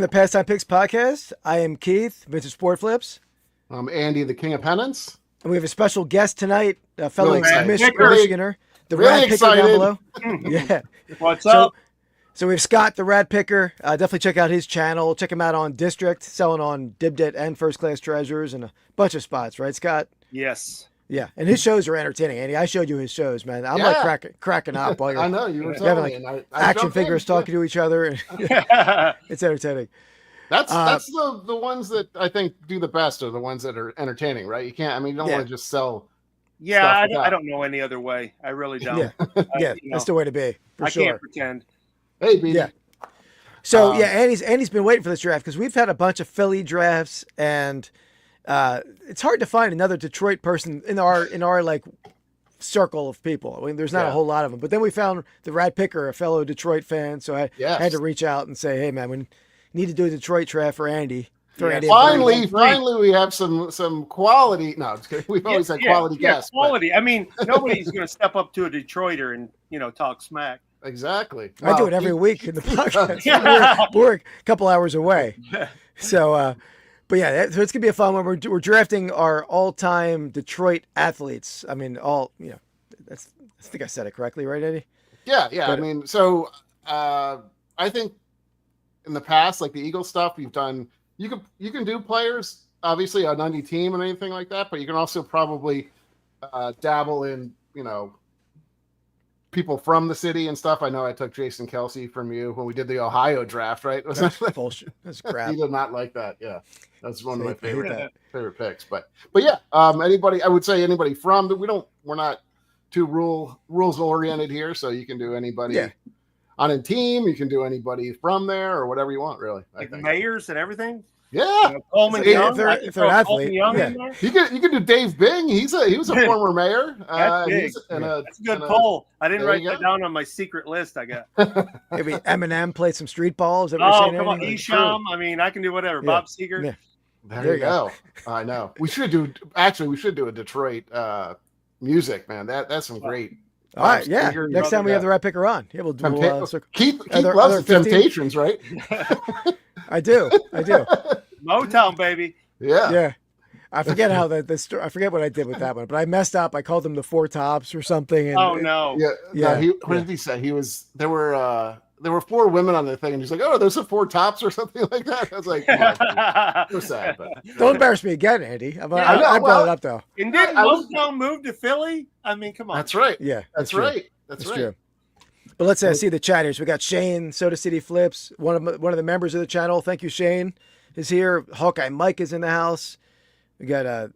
the Pastime Picks Podcast. I am Keith, Vintage Sport Flips. I'm Andy, the King of Pennants. And we have a special guest tonight, a fellow Really Michiganer, the really Rad Picker excited. down below. Yeah. What's up? So we have Scott, the Rad Picker. Definitely check out his channel. Check him out on District, selling on Dibdet and First Class Treasures and a bunch of spots, right, Scott? Yes. Yeah, and his shows are entertaining, Andy. I showed you his shows, man. I'm like cracking up while you're I know, you were having telling like me. And I action jumped in. figures talking to each other. And it's entertaining. That's the ones that I think do the best are the ones that are entertaining, right? You can't, you don't want to just sell. Yeah, I don't know any other way. I really don't. Yeah, that's the way to be, for sure. I can't pretend. Hey, BD. Yeah. So, Andy's been waiting for this draft because we've had a bunch of Philly drafts, and it's hard to find another Detroit person in our like circle of people. I mean, there's not a whole lot of them. But then we found the Rad Picker, a fellow Detroit fan, so I had to reach out and say, hey, man, we need to do a Detroit draft for Andy. Andy finally, we have some quality. No, we've always had quality guests. Quality. But... I mean, nobody's going to step up to a Detroiter and talk smack. Exactly. I do it every week in the podcast. We're a couple hours away. So, but yeah, so it's going to be a fun one. We're drafting our all-time Detroit athletes. I mean, I think I said it correctly, right, Eddie? Yeah. But, I think in the past, like the Eagles stuff, we've done, you can do players, obviously, on any team and anything like that, but you can also probably dabble in, people from the city and stuff. I know I took Jason Kelsey from you when we did the Ohio draft, right? That's bullshit. That's crap. He did not like that. Yeah, that's one of my favorite picks. But yeah, anybody, I would say anybody from, but we're not too rules oriented here, so you can do anybody on a team. You can do anybody from there or whatever you want, really. Like mayors and everything. Yeah, Coleman Young. If they're an athlete, Young in there? You can do Dave Bing. He was a former mayor. That's a good poll. I didn't write that down on my secret list. I got maybe Eminem played some street balls. Come on, Esham. I mean, I can do whatever. Bob Seger. Yeah. There you go. I know. We should do a Detroit music, man. That's some great. All right, next time we have the Rad Picker on, we'll Keith loves the Temptations, right? I do. Motown, baby. Yeah. I forget how I forget what I did with that one, but I messed up. I called them the Four Tops or something. And, no. What did he say? There were four women on the thing, and he's like, "Oh, there's a Four Tops or something like that." I was like, "So sad." But don't embarrass me again, Andy. I brought it up though. And did Motown move to Philly? I mean, come on. That's right. Yeah, that's right. That's true. But let's see the chat here. So we got Shane, Soda City Flips, one of the members of the channel. Thank you, Shane, is here. Hawkeye Mike is in the house. We got I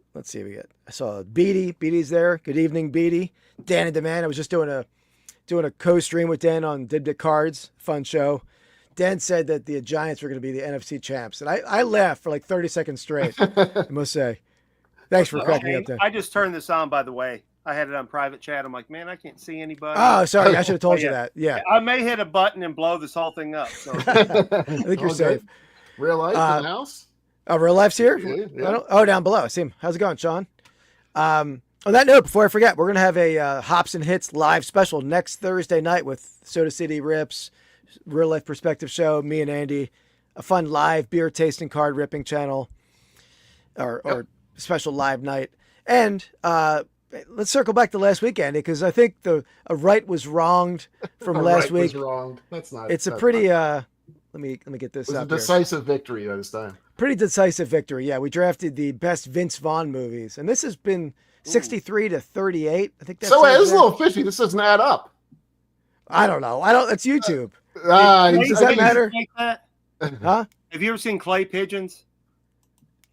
saw Beatty. Beatty's there. Good evening, Beatty. Dan and Demand. I was just doing a co-stream with Dan on Dibdet Cards. Fun show. Dan said that the Giants were going to be the NFC champs, and I laughed for like 30 seconds straight. I must say. Thanks for cracking me up, Dan. I just turned this on, by the way. I had it on private chat. I'm like, man, I can't see anybody. Oh, sorry. I should have told you that. Yeah. I may hit a button and blow this whole thing up. So. I think you're safe. Real life in the house? Oh, Real Life's here? Yeah. Down below. I see him. How's it going, Sean? On that note, before I forget, we're going to have a Hops and Hits live special next Thursday night with Soda City Rips, Real Life Perspective Show, me and Andy. A fun live beer tasting card ripping channel or special live night. And let's circle back to last week, Andy, because I think a right was wronged from last week. Was wronged. That's not. It's a pretty. Let me get this. It was a decisive victory this time. Pretty decisive victory. Yeah, we drafted the best Vince Vaughn movies, and this has been 63 to 38. I think that's so. It's a little fishy. This doesn't add up. I don't know. It's YouTube. Does that matter? Like that? Huh? Have you ever seen Clay Pigeons?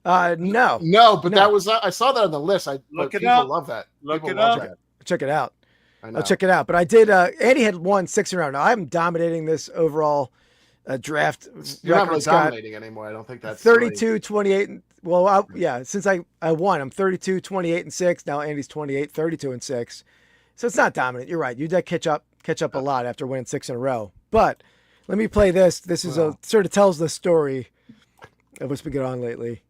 No. No, but that was I saw that on the list. People love that. Look it up. Check it out. I'll check it out. But I did. Andy had won 6 in a row. Now I'm dominating this overall draft. You're not really dominating anymore. I don't think that's 32, 28. Well, since I won, I'm 32, 28, and 6. Now Andy's 28, 32, and 6. So it's not dominant. You're right. You did catch up a lot after winning 6 in a row. But let me play this. This is sort of tells the story of what's been going on lately.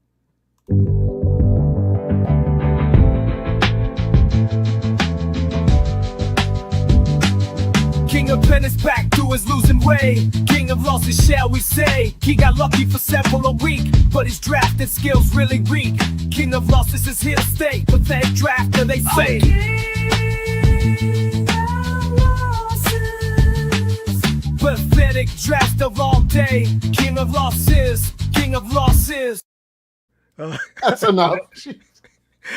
King King of Pennants back to his losing way. King of losses, shall we say. He got lucky for several a week, but his drafting skills really weak. King of losses is here to stay. Pathetic drafter, they say. Pathetic draft of all day. King of losses. King of losses. That's enough.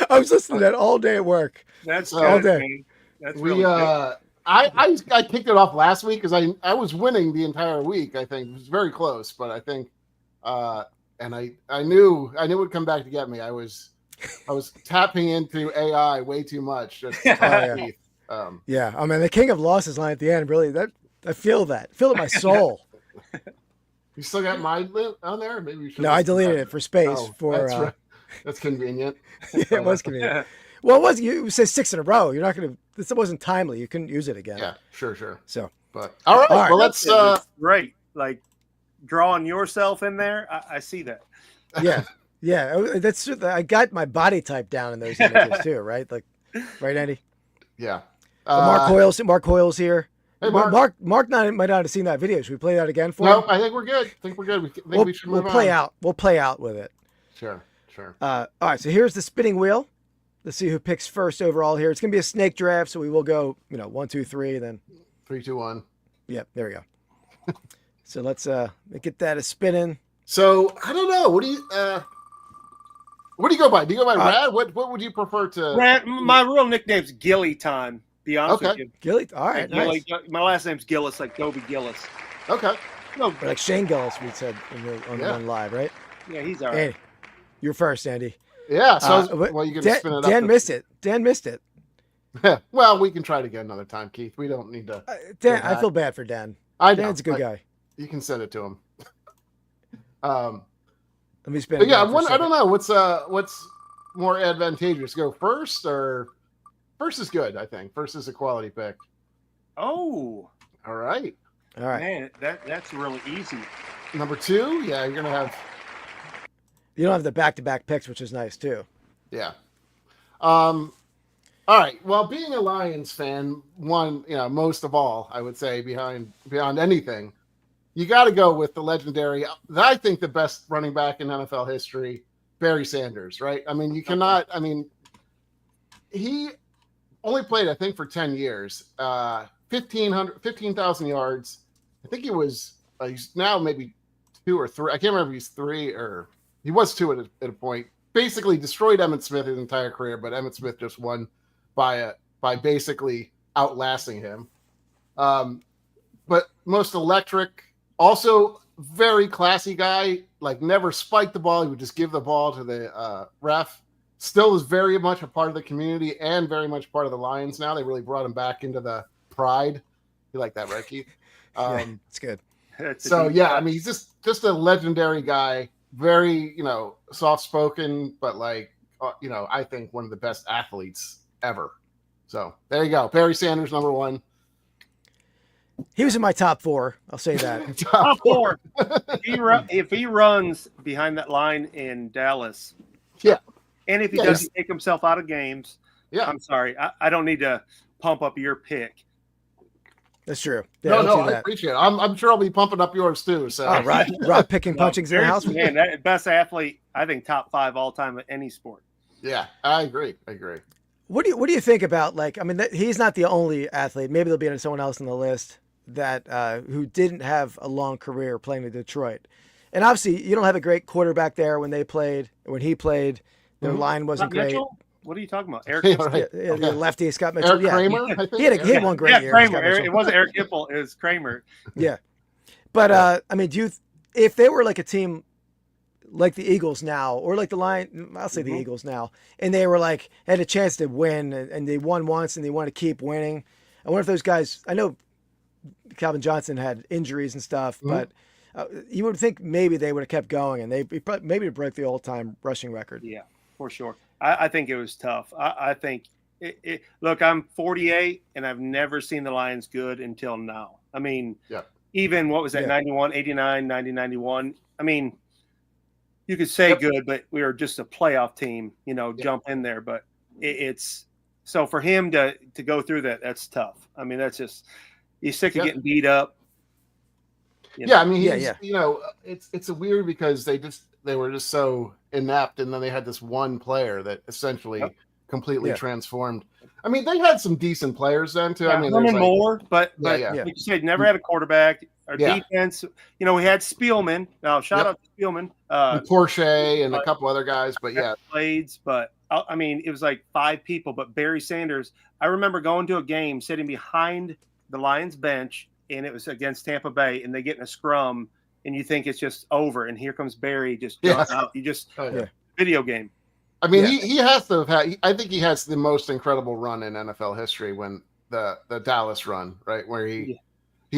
I was listening to that all day at work. That's all good, day. man. That's We really good. I kicked it off last week because I was winning the entire week. I think it was very close, but I think and I knew it would come back to get me. I was tapping into AI way too much. Just Yeah, I mean the king of losses line at the end really I feel it in my soul. You still got mine on there? Maybe you should. No, I deleted it for space. That's right. That's convenient. Yeah, it was convenient. Well, it was. You said 6 in a row. You're not going to. This wasn't timely. You couldn't use it again. Yeah, sure. So, but all right. Well, let's. Great. Like drawing yourself in there. I see that. Yeah. That's. I got my body type down in those images too, right? Like, right, Andy. Yeah. Mark Hoyle's here. Hey, Mark. Mark might not have seen that video. Should we play that again for him? No, I think we're good. We should move on. We'll play out with it. Sure. All right. So here's the spinning wheel. Let's see who picks first overall here. It's gonna be a snake draft, so we will go, 1, 2, 3, then 3, 2, 1. Yep, there we go. So let's get that a spinning. So I don't know. What do you go by? Do you go by Rad? What would you prefer to? Rad, my real nickname's Gilly Time. Be honest with you. Gilly. All right. Gilly, Nice. my last name's Gillis, like Dobie Gillis. Okay. No, Like Shane Gillis, we said on live, right? yeah, he's all right. Andy, you're first, Andy. Yeah. So well, you can spin it up. Dan missed it. Dan missed it. Well, we can try it again another time, Keith. We don't need to. Dan, I feel bad for Dan. I know. Dan's a good guy. You can send it to him. Let me spin. But yeah, I don't know what's more advantageous. Go first or first is good. I think first is a quality pick. Oh, all right. Man, that's really easy. Number 2, yeah, you're gonna have. You don't have the back-to-back picks, which is nice too. Yeah. All right. Well, being a Lions fan, most of all, I would say beyond anything, you got to go with the legendary. I think the best running back in NFL history, Barry Sanders. Right? I mean, you cannot. I mean, he only played, I think, for 10 years, 15,000 yards. I think he's now maybe 2 or 3. I can't remember if he's 3 or. He was 2 at a point. Basically destroyed Emmitt Smith his entire career, but Emmitt Smith just won by basically outlasting him. But most electric, also very classy guy. Like never spiked the ball. He would just give the ball to the ref. Still is very much a part of the community and very much part of the Lions now. They really brought him back into the pride. You like that, right, Keith? Yeah, it's good. So yeah, I mean, he's just a legendary guy. Very, soft-spoken, but I think one of the best athletes ever. So there you go. Barry Sanders, number 1. He was in my top 4. I'll say that. Top 4. If he runs behind that line in Dallas, yeah, and if he doesn't take himself out of games, yeah, I'm sorry, I don't need to pump up your pick. That's true. Yeah, no, I appreciate it. I'm sure I'll be pumping up yours too. So, Rob picking punchings in the house. Man, that best athlete, I think top 5 all time at any sport. Yeah, I agree. What do you think about he's not the only athlete. Maybe there'll be someone else on the list that who didn't have a long career playing in Detroit, and obviously you don't have a great quarterback there when he played. Their line wasn't great. Mitchell? What are you talking about? Eric the lefty Scott Mitchell. Eric Kramer, I think. He had one great year. Kramer. It wasn't Eric Hipple. It was Kramer. Yeah. But, if they were like a team like the Eagles now, or like the Lions, I'll say the Eagles now, and they were had a chance to win, and they won once and they want to keep winning. I wonder if those guys, I know Calvin Johnson had injuries and stuff, but you would think maybe they would have kept going and maybe broke the all-time rushing record. Yeah, for sure. I think it was tough. I think look, I'm 48 and I've never seen the Lions good until now. I mean, even what was that, 91, 89, 90, 91. I mean, you could say good, but we were just a playoff team, jump in there. But it's so for him to go through that, that's tough. I mean, that's just He's sick of getting beat up. Yeah, I mean, you know, it's a weird because they were just so inept, and then they had this one player that essentially completely transformed. I mean, they had some decent players then too. I mean, more, but like you said, never had a quarterback. Our defense, you know, we had Spielman. Now, shout out to Spielman, and Porsche, and a couple other guys. But Blades. But I mean, it was like 5 people. But Barry Sanders, I remember going to a game, sitting behind the Lions bench, and it was against Tampa Bay, and they get in a scrum, and you think it's just over, and here comes Barry just out. You just video game. I mean, he has to have had. I think he has the most incredible run in NFL history when the Dallas run, right, where he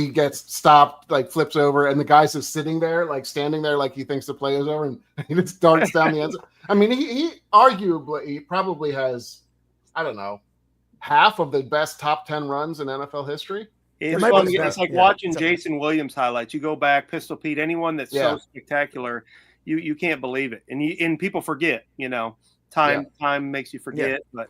gets stopped, like flips over, and the guy's just sitting there, like standing there, like he thinks the play is over, and he just darts down the end zone. I mean, he arguably probably has, I don't know, half of the best top 10 runs in NFL history. It's like watching Jason Williams highlights. You go back, Pistol Pete, anyone that's so spectacular, you can't believe it, and people forget. You know, time makes you forget. But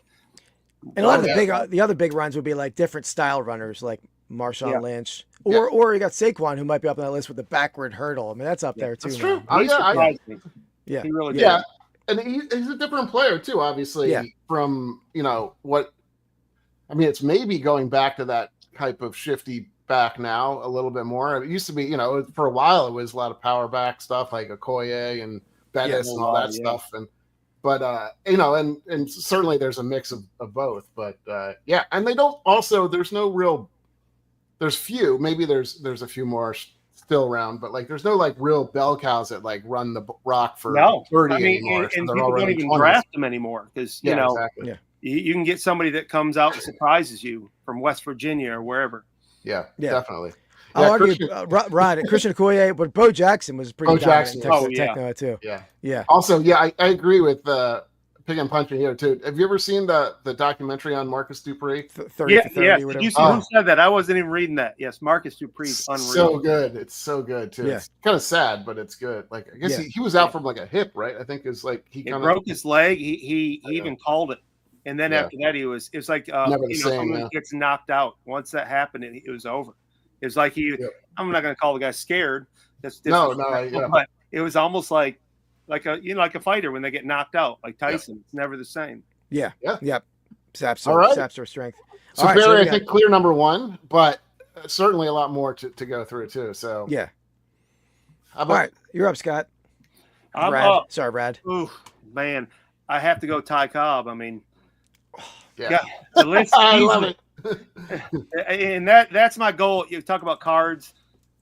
and a lot of the other big runs would be like different style runners, like Marshawn Lynch, or you got Saquon, who might be up on that list with the backward hurdle. I mean, that's up there too. That's true. He really did. And he's a different player too, obviously. From what, I mean, it's maybe going back to that type of shifty back now a little bit more. It used to be, for a while it was a lot of power back stuff like Okoye and Bettis and all that stuff. But and certainly there's a mix of both. But and they don't also. There's no real. There's few. Maybe there's a few more still around, but like there's no like real bell cows that like run the rock for 30 anymore. And people don't even draft them anymore because you can get somebody that comes out and surprises you from West Virginia or wherever. Yeah, definitely. I'll argue, Christian Okoye, but Bo Jackson was pretty dominant in Techno too. Yeah. Also, I agree with Pig and Punch here too. Have you ever seen the documentary on Marcus Dupree? 30 for 30, whatever. Did you see who said that? I wasn't even reading that. Yes, Marcus Dupree's unreal. So good. It's so good too. It's kind of sad, but it's good. Like I guess he was out from like a hip, right? I think it's like he broke his leg. He even called it. And then after that, it was like someone gets knocked out. Once that happened, it was over. It was like I'm not going to call the guy scared. But it was almost like a fighter when they get knocked out, like Tyson. It's never the same. Saps their strength. So Barry, I think clear number 1, but certainly a lot more to go through too. So all right, you're up, Scott. I'm up. Sorry, Brad. Ooh, man, I have to go Ty Cobb. I mean. The list I love it. And that's my goal. You talk about cards.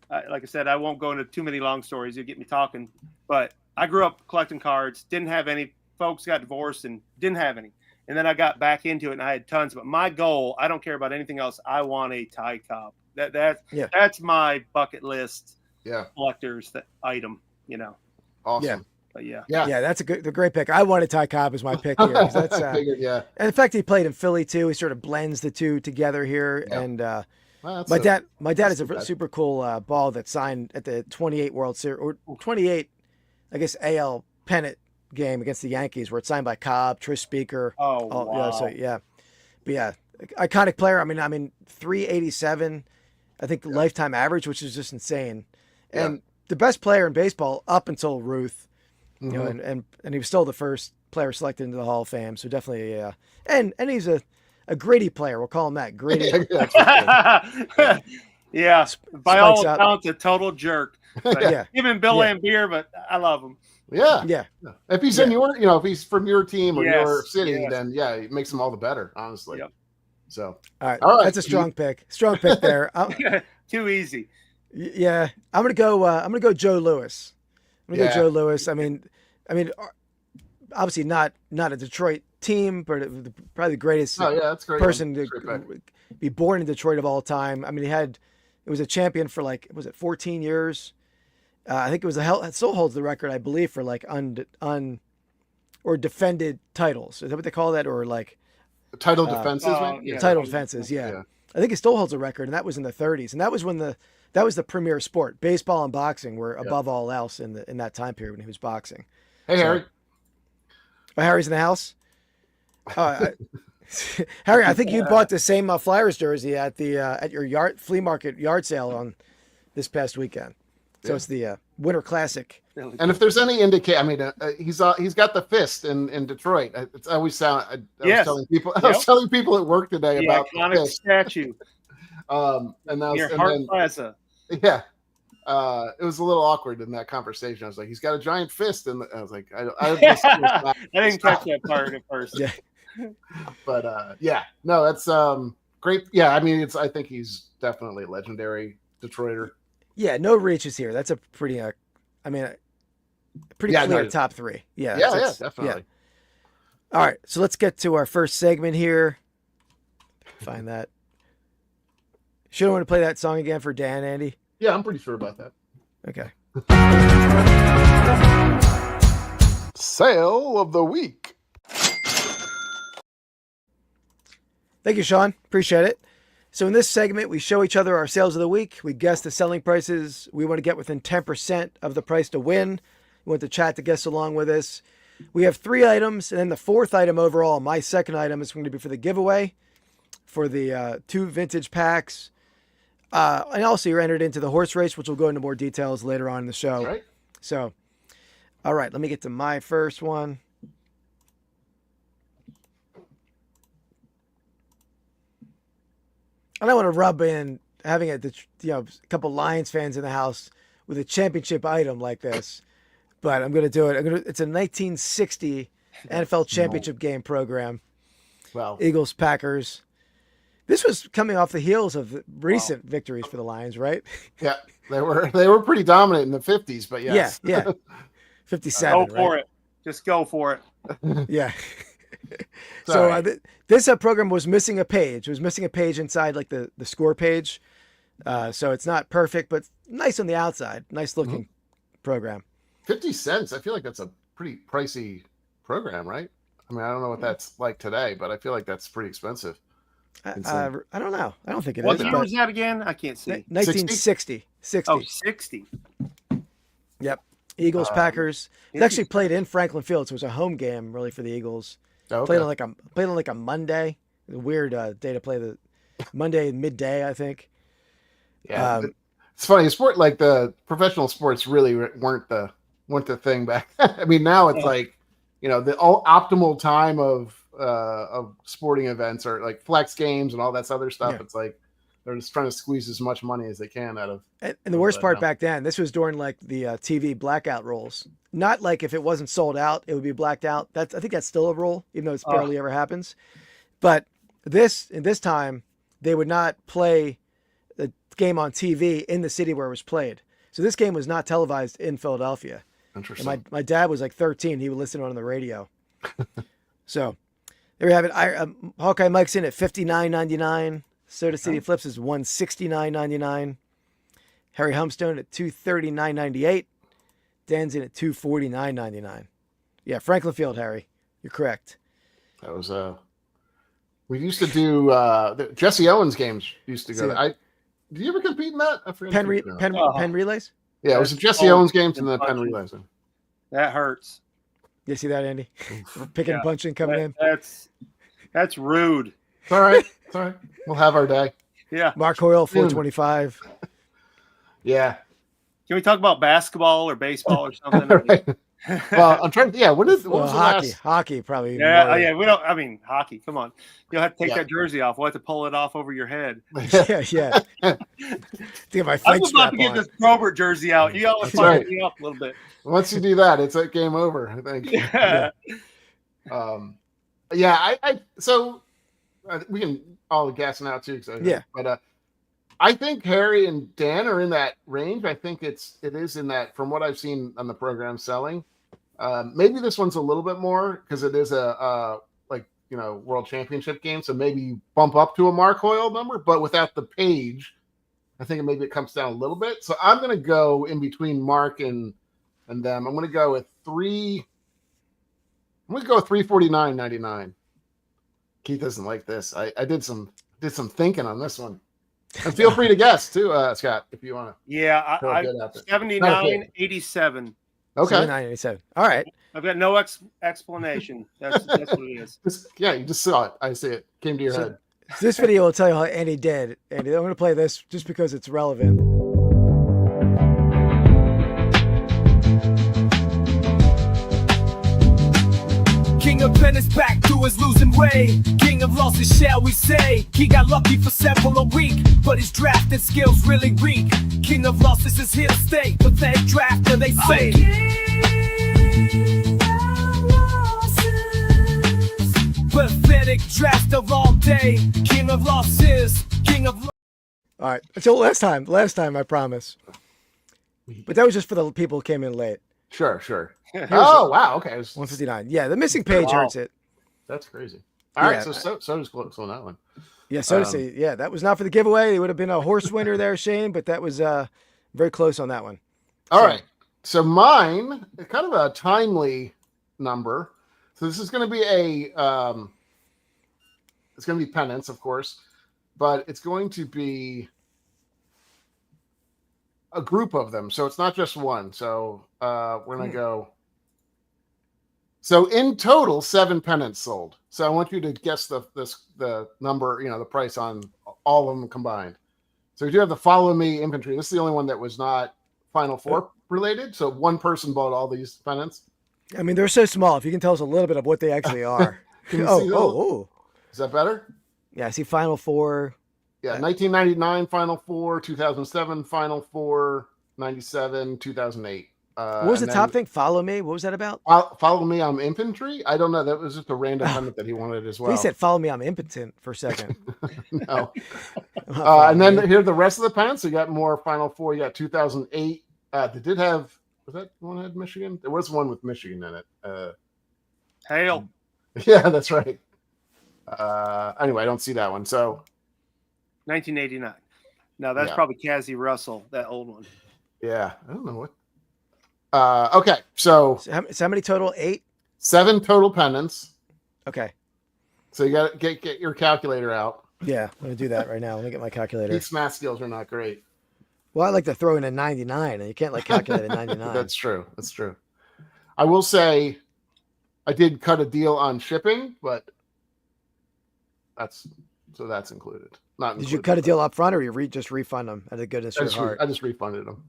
Like I said, I won't go into too many long stories. You get me talking. But I grew up collecting cards. Didn't have any. Folks got divorced and didn't have any. And then I got back into it and I had tons. But my goal, I don't care about anything else. I want a Ty Cobb. That's my bucket list. Collector's item. Awesome. That's a great pick. I wanted Ty Cobb as my pick here. That's, and in fact, he played in Philly too. He sort of blends the two together here. And my dad is a super cool ball that signed at the 28 World Series or 28, I guess AL pennant game against the Yankees, where it's signed by Cobb, Trish Speaker. Wow. But iconic player. I mean, 387, I think lifetime average, which is just insane. And the best player in baseball up until Ruth. And he was still the first player selected into the Hall of Fame. So definitely, and he's a gritty player. We'll call him that, gritty. By all accounts, a total jerk. Even Bill Lambier, but I love him. If he's in your, if he's from your team or your city, then it makes him all the better, honestly. So all right, that's a strong pick. Strong pick there. Too easy. I'm gonna go Joe Louis. Joe Louis. I mean, obviously not a Detroit team, but probably the greatest person to be born in Detroit of all time. I mean, it was a champion for 14 years. I think it still holds the record, I believe, for or defended titles. Is that what they call that? Or title defenses? Title defenses. Yeah. I think it still holds a record, and that was in the 30s, and that was when that was the premier sport. Baseball and boxing were above all else in that time period when he was boxing. Hey, Harry. Harry's in the house. Harry, I think you bought the same Flyers jersey at the at your flea market yard sale on this past weekend. So it's the Winter Classic. And if there's any indication, I mean, he's got the fist in Detroit. It's always I was telling people at work today about the iconic statue. And that was Near Hart Plaza. Yeah. It was a little awkward in that conversation. I was like, he's got a giant fist, and I was like, I didn't catch that part at first. Yeah. But no, that's great. Yeah, I mean, I think he's definitely a legendary Detroiter. Yeah, no reaches here. That's a pretty, clear top three. Yeah, definitely. Yeah. All right, so let's get to our first segment here. Find that. Should I want to play that song again for Dan, Andy? Yeah, I'm pretty sure about that. Okay. Sale of the week. Thank you, Sean. Appreciate it. So in this segment, we show each other our sales of the week. We guess the selling prices. We want to get within 10% of the price to win. We want the chat to guess along with us. We have 3 items, and then the 4th item overall, my second item, is going to be for the giveaway for the 2 vintage packs. And also you're entered into the horse race, which we'll go into more details later on in the show. Right. So, all right, let me get to my first one. And I want to rub in having a couple Lions fans in the house with a championship item like this, but I'm going to do it. It's a 1960 NFL championship game program. Wow. Eagles, Packers. This was coming off the heels of recent victories for the Lions, right? Yeah, they were pretty dominant in the 50s, but yes. Yeah. 57. Go for it. Just go for it. Yeah. So this program was missing a page. It was missing a page inside like the score page. So it's not perfect, but nice on the outside. Nice looking program. 50 cents. I feel like that's a pretty pricey program, right? I mean, I don't know what that's like today, but I feel like that's pretty expensive. I don't know. I don't think it is. What year was that again? I can't see. 1960. 60. Oh, 60. Yep. Eagles, Packers. It actually played in Franklin Field, so it was a home game really for the Eagles. Okay. Played on like a Monday. A weird day to play the Monday midday, I think. Yeah. It's funny. Sport like the professional sports really weren't the thing back then. I mean, now it's like, the optimal time of sporting events or like flex games and all that other stuff. Yeah. It's like they're just trying to squeeze as much money as they can out of. And the worst part back then, this was during like the TV blackout rules. Not like if it wasn't sold out, it would be blacked out. I think that's still a rule, even though it barely ever happens. But in this time, they would not play the game on TV in the city where it was played. So this game was not televised in Philadelphia. Interesting. And my dad was like 13. He would listen on the radio. So there we have it. Hawkeye Mike's in at $59.99. Soda City Flips is $169.99. Harry Humstone at $239.98. Dan's in at $249.99. Yeah, Franklin Field, Harry. You're correct. That was we used to do the Jesse Owens games. Used to go. Did you ever compete in that? I forget. Pen relays. Yeah, it was the Jesse Owens games and the pen relays. That hurts. You see that, Andy? Picking and punching coming in. That's rude. It's all right. It's all right. We'll have our day. Yeah. Mark Hoyle, 425. Yeah. Can we talk about basketball or baseball or something? Right. Well, I'm trying to. Yeah. What was hockey? the last? Hockey probably. Yeah. We don't. I mean, hockey. Come on. You'll have to take that jersey off. We'll have to pull it off over your head. Yeah. Get my I was about to get this Probert jersey out. You always fire me up a little bit. Once you do that, it's like game over, I think. Yeah. So we can all gas now too. But I think Harry and Dan are in that range. I think it is in that from what I've seen on the program selling. Maybe this one's a little bit more because it is a world championship game. So maybe bump up to a Mark Hoyle number, but without the page, I think maybe it comes down a little bit. So I'm going to go in between Mark and them. I'm going to go with $349.99. Keith doesn't like this. I did some thinking on this one. And feel free to guess too, Scott, if you want to. Yeah, I 79.87. Okay. $79.87. All right. I've got no explanation. That's what it is. Yeah, you just saw it. I see it. Came to your head. This video will tell you how Andy did. Andy, I'm going to play this just because it's relevant. King of Pennants back to his losing way. King of losses, shall we say. He got lucky for several a week, but his drafting skills really weak. King of losses is here to stay. Pathetic drafter, they say. Pathetic drafter all day. King of losses. King of All right. Until last time, I promise. But that was just for the people who came in late. Sure. Oh, wow. Okay. 159. Yeah, the missing page hurts it. That's crazy. All right. So does close on that one. Yeah, so to say. Yeah, that was not for the giveaway. It would have been a horse winner there, Shane, but that was very close on that one. All right. So mine, kind of a timely number. So this is going to be it's going to be Pennants, of course, but it's going to be a group of them. So it's not just one. So we're going to go. So in total, 7 Pennants sold. So I want you to guess the number, the price on all of them combined. So we do have the Follow Me infantry. This is the only one that was not Final Four related. So one person bought all these Pennants. I mean, they're so small. If you can tell us a little bit of what they actually are. Can you see those? Oh. Is that better? Yeah, I see Final Four. Yeah, 1999 Final Four, 2007 Final Four, 97, 2008. What was the top thing? Follow Me? What was that about? Follow Me, I'm Infantry? I don't know. That was just a random pennant that he wanted as well. He said, follow me, I'm impotent for a second. No. And then here are the rest of the pennants. So you got more Final Four. You got 2008. They did have, was that one that had Michigan? There was one with Michigan in it. Hail. Yeah, that's right. Anyway, I don't see that one. So 1989. No, that's probably Cassie Russell, that old one. Yeah, I don't know what. Okay, so how many total? 8? 7 total pennants. Okay. So you got to get your calculator out. Yeah, I'm going to do that right now. Let me get my calculator. These math skills are not great. Well, I like to throw in a 99, and you can't calculate a 99. That's true. I will say I did cut a deal on shipping, but that's included. Not included. Did you cut a deal up front, or you just refund them out of the goodness of your heart? I just refunded them.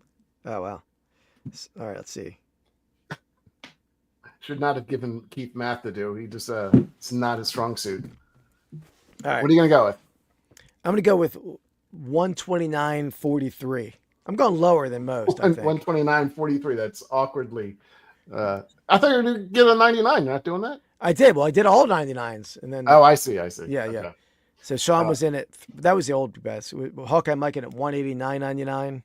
Oh, wow. All right, let's see. Should not have given Keith math to do. He just it's not his strong suit. All right. What are you gonna go with? I'm gonna go with 129.43. I'm going lower than most. I think 129.43. That's awkwardly. I thought you were gonna get a 99. You're not doing that. I did. Well, I did all 99s, and then. Oh, I see. Yeah, okay. yeah. So Sean was in it. That was the old best. Hawkeye Mike in at 189.99.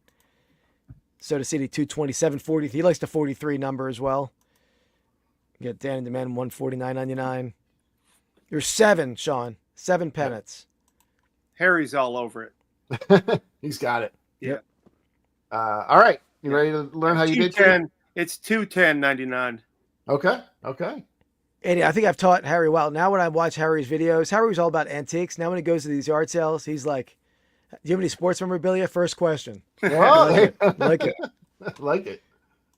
Soda City 227.40. He likes the 43 number as well. You got Dan and the Man 149.99. There's 7, Sean. 7 pennants. Harry's all over it. He's got it. Yeah. All right. You ready to learn how you did? It's 210.99. Okay. Andy, I think I've taught Harry well. Now when I watch Harry's videos, Harry was all about antiques. Now when he goes to these yard sales, he's like, do you have any sports memorabilia? First question. Oh, like it. Like it.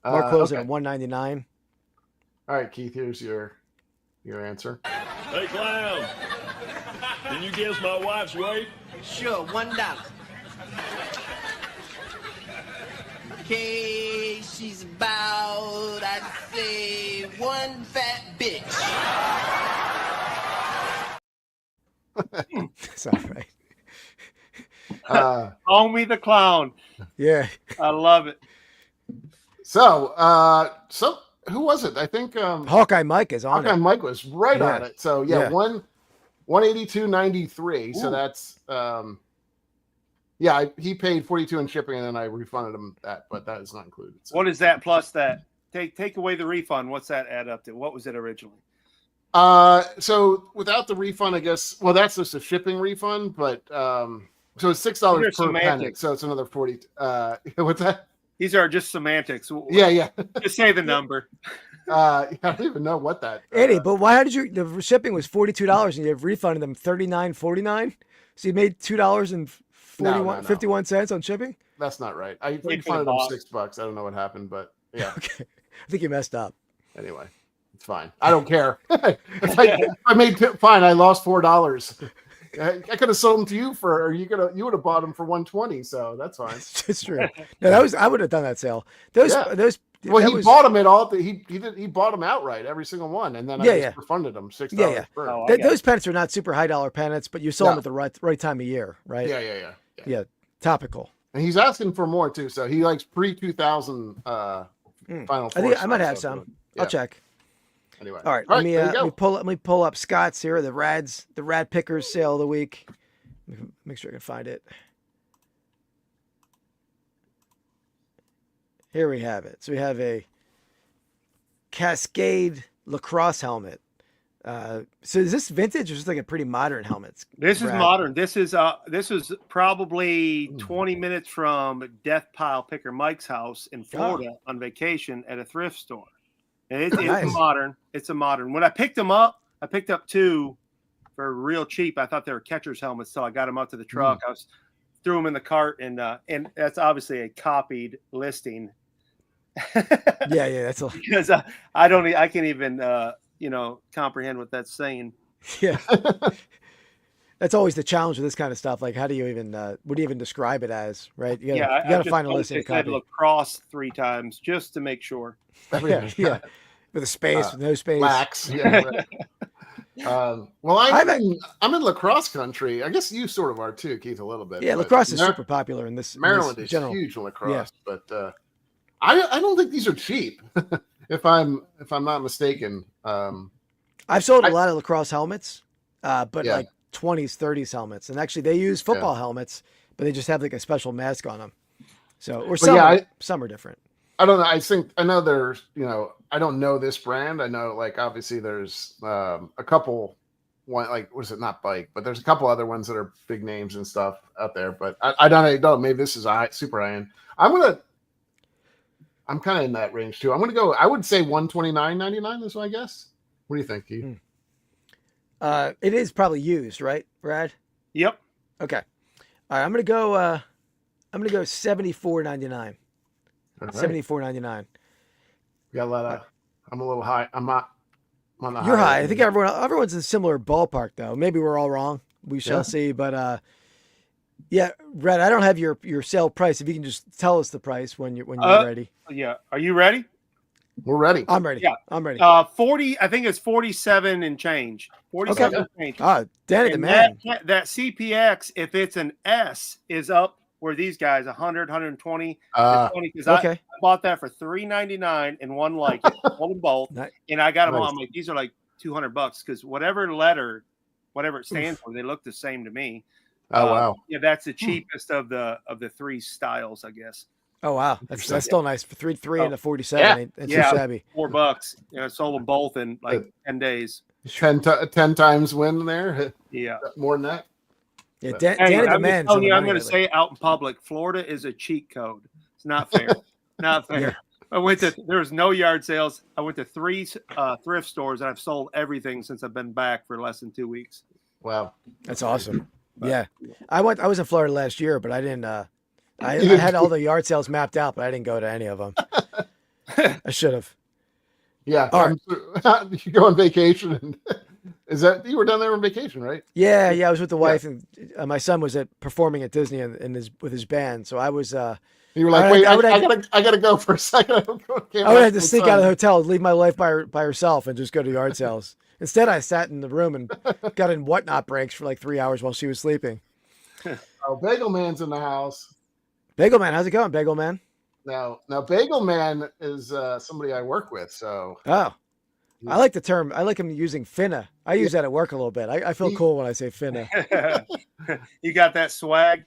Mark closing at 199. All right, Keith, here's your answer. Hey, clown. Can you guess my wife's weight? Sure, $1. Okay, she's about, I'd say, one fat bitch. That's all right. Call me the clown. Yeah. I love it. So who was it? I think Hawkeye Mike is on Hawkeye it. Mike was right on it. So yeah. 182.93. So that's he paid 42 in shipping, and then I refunded him that, but that is not included. So. What is that plus that? Take away the refund. What's that add up to? What was it originally? So without the refund, I guess. Well, that's just a shipping refund, but so it's $6 per pennant. So it's another 40. What's that? These are just semantics. Yeah. Just say the number. I don't even know what that. Eddie, but why did you? The shipping was $42, and you have refunded them $39.49. So you made $2.51 on shipping. That's not right. I refunded them $6. I don't know what happened, but yeah. Okay. think you messed up. Anyway, it's fine. I don't care. I made fine. I lost $4. I could have sold them to you for, or you would have bought them for $120. So that's fine. It's true. No, I would have done that sale. Those. Well, he bought them at all. He bought them outright, every single one, and then I just refunded them $6. Yeah. Oh, Those pennants are not super high dollar pennants, but you sold them at the right time of year, right? Yeah. Topical. And he's asking for more too, so he likes pre-2000 Final Four. I think I might have some. I'll check. Anyway, all right. Let me pull up Scott's here. The Rad Pickers sale of the week. Make sure I can find it. Here we have it. So we have a Cascade lacrosse helmet. So is this vintage or is this like a pretty modern helmet? This is modern. This is probably 20 minutes from Death Pile Picker Mike's house in Florida on vacation at a thrift store. And it's Nice. modern. It's a modern. When I picked them up, I picked up 2 for real cheap. I thought they were catcher's helmets, so I got them out to the truck. I threw them in the cart, and that's obviously a copied listing. That's because I can't even comprehend what that's saying. Yeah. That's always the challenge with this kind of stuff. Like, how do you even what do you even describe it as, right? You gotta find a listing. I said lacrosse 3 times just to make sure. Yeah. With a space, with no space. Lax. Yeah. Well, I'm in lacrosse country. I guess you sort of are too, Keith, a little bit. Yeah, lacrosse is super popular in this. Maryland is huge in lacrosse, but I don't think these are cheap. if I'm not mistaken. I've sold a lot of lacrosse helmets, but like 20s, 30s helmets, and actually they use football helmets, but they just have like a special mask on them. So, or some are different. I don't know. I know there's, I don't know this brand. I know, like, obviously there's a couple, like, what is it? Not Bike, but there's a couple other ones that are big names and stuff out there. But I don't know. Maybe this is super high end. I'm kind of in that range too. I'm going to go, I would say $129.99 is my guess. What do you think, Keith? It is probably used, right, Brad? Yep. Okay. All right. I'm going to go $74.99. Right. $74.99. We got a lot of. I'm a little high. I'm not. On the You're high. I think everyone's in a similar ballpark, though. Maybe we're all wrong. We shall see. But Brad, I don't have your sale price. If you can just tell us the price when you're ready. Yeah. Are you ready? We're ready. I'm ready. Yeah. I'm ready. 40. I think it's 47 and change. 47 and change. Danny the man. That CPX, if it's an S, is up. Where these guys 100, 120, 20, because I bought that for $3.99 and one like it, hold them both, and I got them all. I'm like, these are like $200 because whatever it stands for, they look the same to me. Oh wow! Yeah, that's the cheapest of the 3 styles, I guess. Oh wow, that's still nice for three and a 47. Ain't too shabby. $4. I sold them both in like 10 days. 10 times win there. Yeah, more than that. Yeah, Danny the man. I'm going to say it out in public. Florida is a cheat code. It's not fair. Not fair. Yeah. There was no yard sales. I went to 3 thrift stores and I've sold everything since I've been back for less than 2 weeks. Wow, that's awesome. Yeah, I was in Florida last year, but I didn't. I had all the yard sales mapped out, but I didn't go to any of them. I should have. Yeah. All right. You go on vacation and. Is that you were down there on vacation, right? Yeah. I was with the wife, and my son was performing at Disney with his band. So I was. You were like, wait, I gotta go for a second. I would have to sneak out of the hotel, leave my wife by herself, and just go to yard sales. Instead, I sat in the room and got in whatnot breaks for like 3 hours while she was sleeping. Oh, Bagel Man's in the house. Bagel Man, how's it going, Bagel Man? Now, Bagel Man is somebody I work with. So. Oh. I like the term. I like him using finna. I use that at work a little bit. I feel cool when I say finna. You got that swag?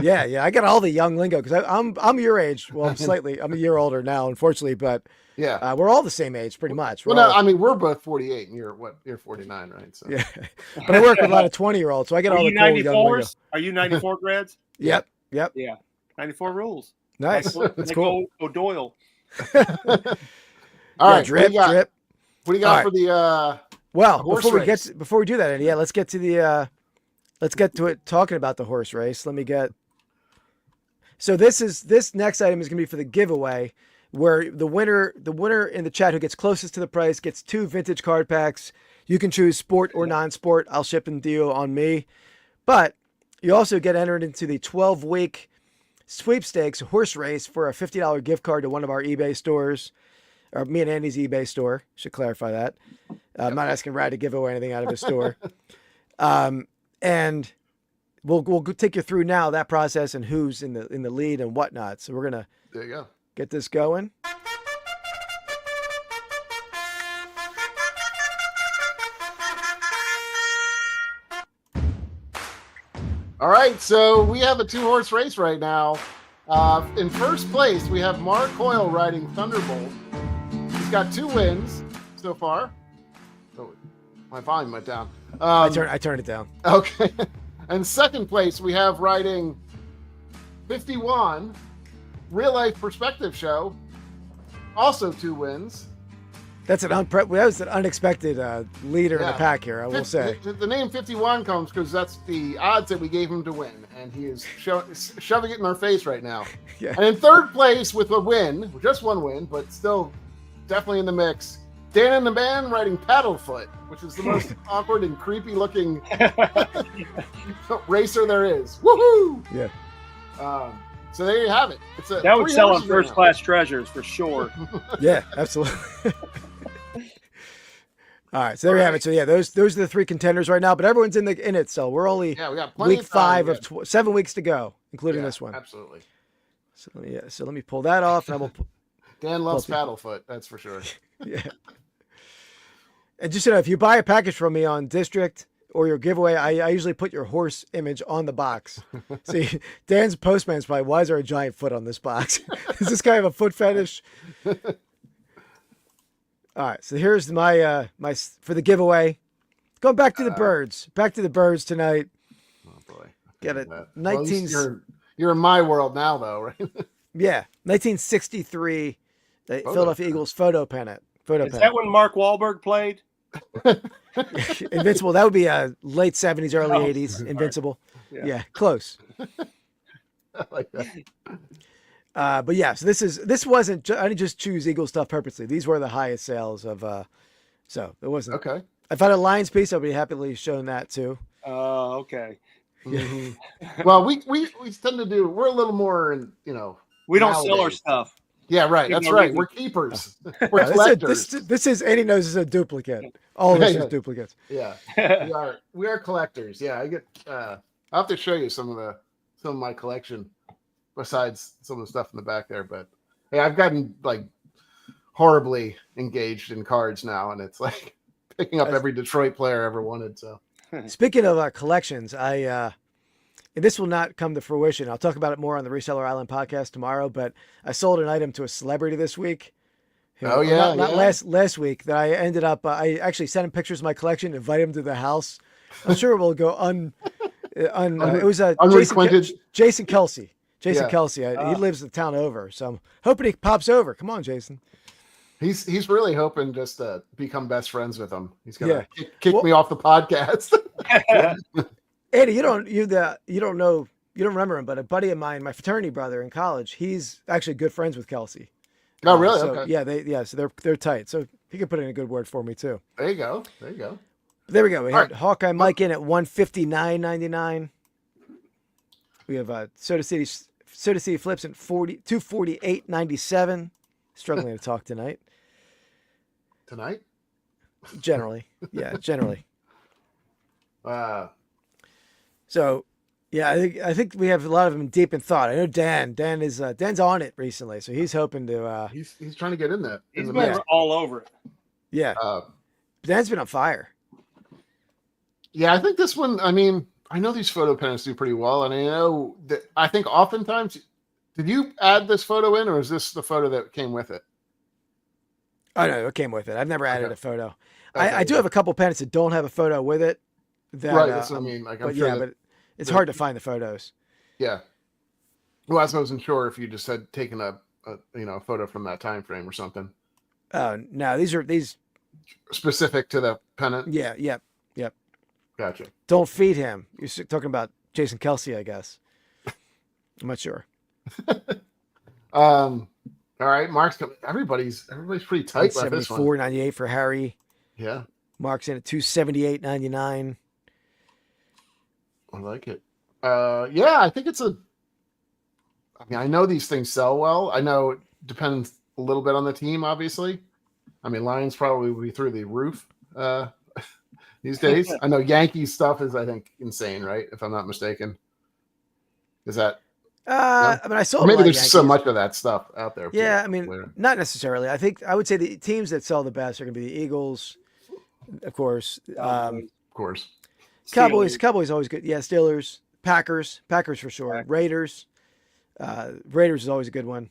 Yeah. I got all the young lingo because I'm your age. Well, I'm a year older now, unfortunately, but we're all the same age pretty much. We're both 48 and you're 49, right? So. Yeah, but I work with a lot of 20-year-olds, so I get all the cool young lingo. Are you 94 grads? Yep. Yeah. 94 rules. Nice. That's cool. O'Doyle. All right, drip. What do you got for the before we do that, Eddie, let's get to it talking about the horse race. So this next item is going to be for the giveaway. where the winner in the chat who gets closest to the price gets 2 vintage card packs. You can choose sport or non-sport. I'll ship them to you on me. But you also get entered into the 12-week sweepstakes horse race for a $50 gift card to one of our eBay stores, or me and Andy's eBay store. Should clarify that. I'm not asking Brad to give away anything out of his store. And we'll take you through now that process and who's in the lead and whatnot. So we're gonna get this going. All right, so we have a 2-horse race right now. In first place, we have Mark Hoyle riding Thunderbolt. He's got 2 wins so far. Oh, my volume went down. I turned it down. Okay. And second place, we have riding 51, Real Life Perspective Show. Also 2 wins. That was an unexpected leader in the pack here, I will say. The name 51 comes because that's the odds that we gave him to win, and he is shoving it in our face right now. Yeah. And in third place with a win, just 1 win, but still definitely in the mix, Dan and the Man riding Paddlefoot, which is the most awkward and creepy looking racer there is. Woohoo! Yeah. So there you have it. That would sell on First Class Treasures for sure. Yeah, absolutely. All right, so there we have it. So yeah, those are the 3 contenders right now, but everyone's in it. So we're only we got plenty week of time, 5 of 7 weeks to go, including this one. Absolutely. So let me pull that off, and I will. Dan loves Paddlefoot, that's for sure. Yeah. And just if you buy a package from me on District or your giveaway, I usually put your horse image on the box. See, Dan's postman's probably, why is there a giant foot on this box? Is this guy have a foot fetish? All right, so here's my for the giveaway. Going back to the birds. Back to the birds tonight. Oh boy. Get it. Well, you're in my world now though, right? Yeah. 1963 Philadelphia Eagles photo pennant. Is that when Mark Wahlberg played? Invincible. That would be late 70s, early 80s. Invincible. Yeah, close. I like that. But yeah, so this wasn't. I didn't just choose Eagle stuff purposely. These were the highest sales of. So it wasn't. Okay. If I had a Lions piece, I'd be happily shown that too. Okay. Mm-hmm. Well, we tend to do. We're a little more, we don't sell our stuff. Yeah, right. That's right. We're keepers. We're collectors. This is Eddie knows is a duplicate. All of this is duplicates. Yeah, we are collectors. Yeah, I'll have to show you some of my collection, besides some of the stuff in the back there. But hey, I've gotten like horribly engaged in cards now, and it's like picking up every Detroit player I ever wanted. So speaking of collections, and this will not come to fruition. I'll talk about it more on the Reseller Island podcast tomorrow, but I sold an item to a celebrity this week. Not last week, that I ended up, I actually sent him pictures of my collection, invited him to the house. I'm sure it will go it was Jason Kelsey. Kelsey. He lives the town over. So I'm hoping he pops over. Come on, Jason. He's really hoping just to become best friends with him. He's gonna kick me off the podcast. Eddie, you don't remember him, but a buddy of mine, my fraternity brother in college, he's actually good friends with Kelsey. Oh, really? So, okay. Yeah, so they're tight. So he could put in a good word for me too. There you go. There we go. We had Hawkeye Mike in at $159.99. We have Soda City Flips at $248.97. Struggling to talk tonight. Tonight? Generally. So, yeah, I think we have a lot of them deep in thought. I know Dan's on it recently, so he's hoping to. He's trying to get in there. He's been all over it. Yeah, Dan's been on fire. Yeah, I think this one. I mean, I know these photo pennants do pretty well, and I know that. I think oftentimes, did you add this photo in, or is this the photo that came with it? Oh no, it came with it. I've never added a photo. Okay, I do have a couple pennants that don't have a photo with it. That's what I mean. Like, but it's hard to find the photos. Yeah. Well, I wasn't sure if you just had taken a photo from that time frame or something. No, these specific to the pennant. Yeah. Yep. Gotcha. Don't feed him. You're talking about Jason Kelsey, I guess. I'm not sure. All right, Mark's coming. Everybody's pretty tight about this one. 174.98 for Harry. Yeah, Mark's in at 278.99. I like it. Yeah, I think it's a. I mean, I know these things sell well. I know it depends a little bit on the team, obviously. I mean, Lions probably will be through the roof these days. I know Yankees stuff is, I think, insane, right? If I'm not mistaken. Is that? I mean, I saw maybe there's so much of that stuff out there. Yeah, I mean, not necessarily. I would say the teams that sell the best are going to be the Eagles, of course. Of course. Cowboys always good. Yeah, Steelers, Packers for sure. Raiders is always a good one.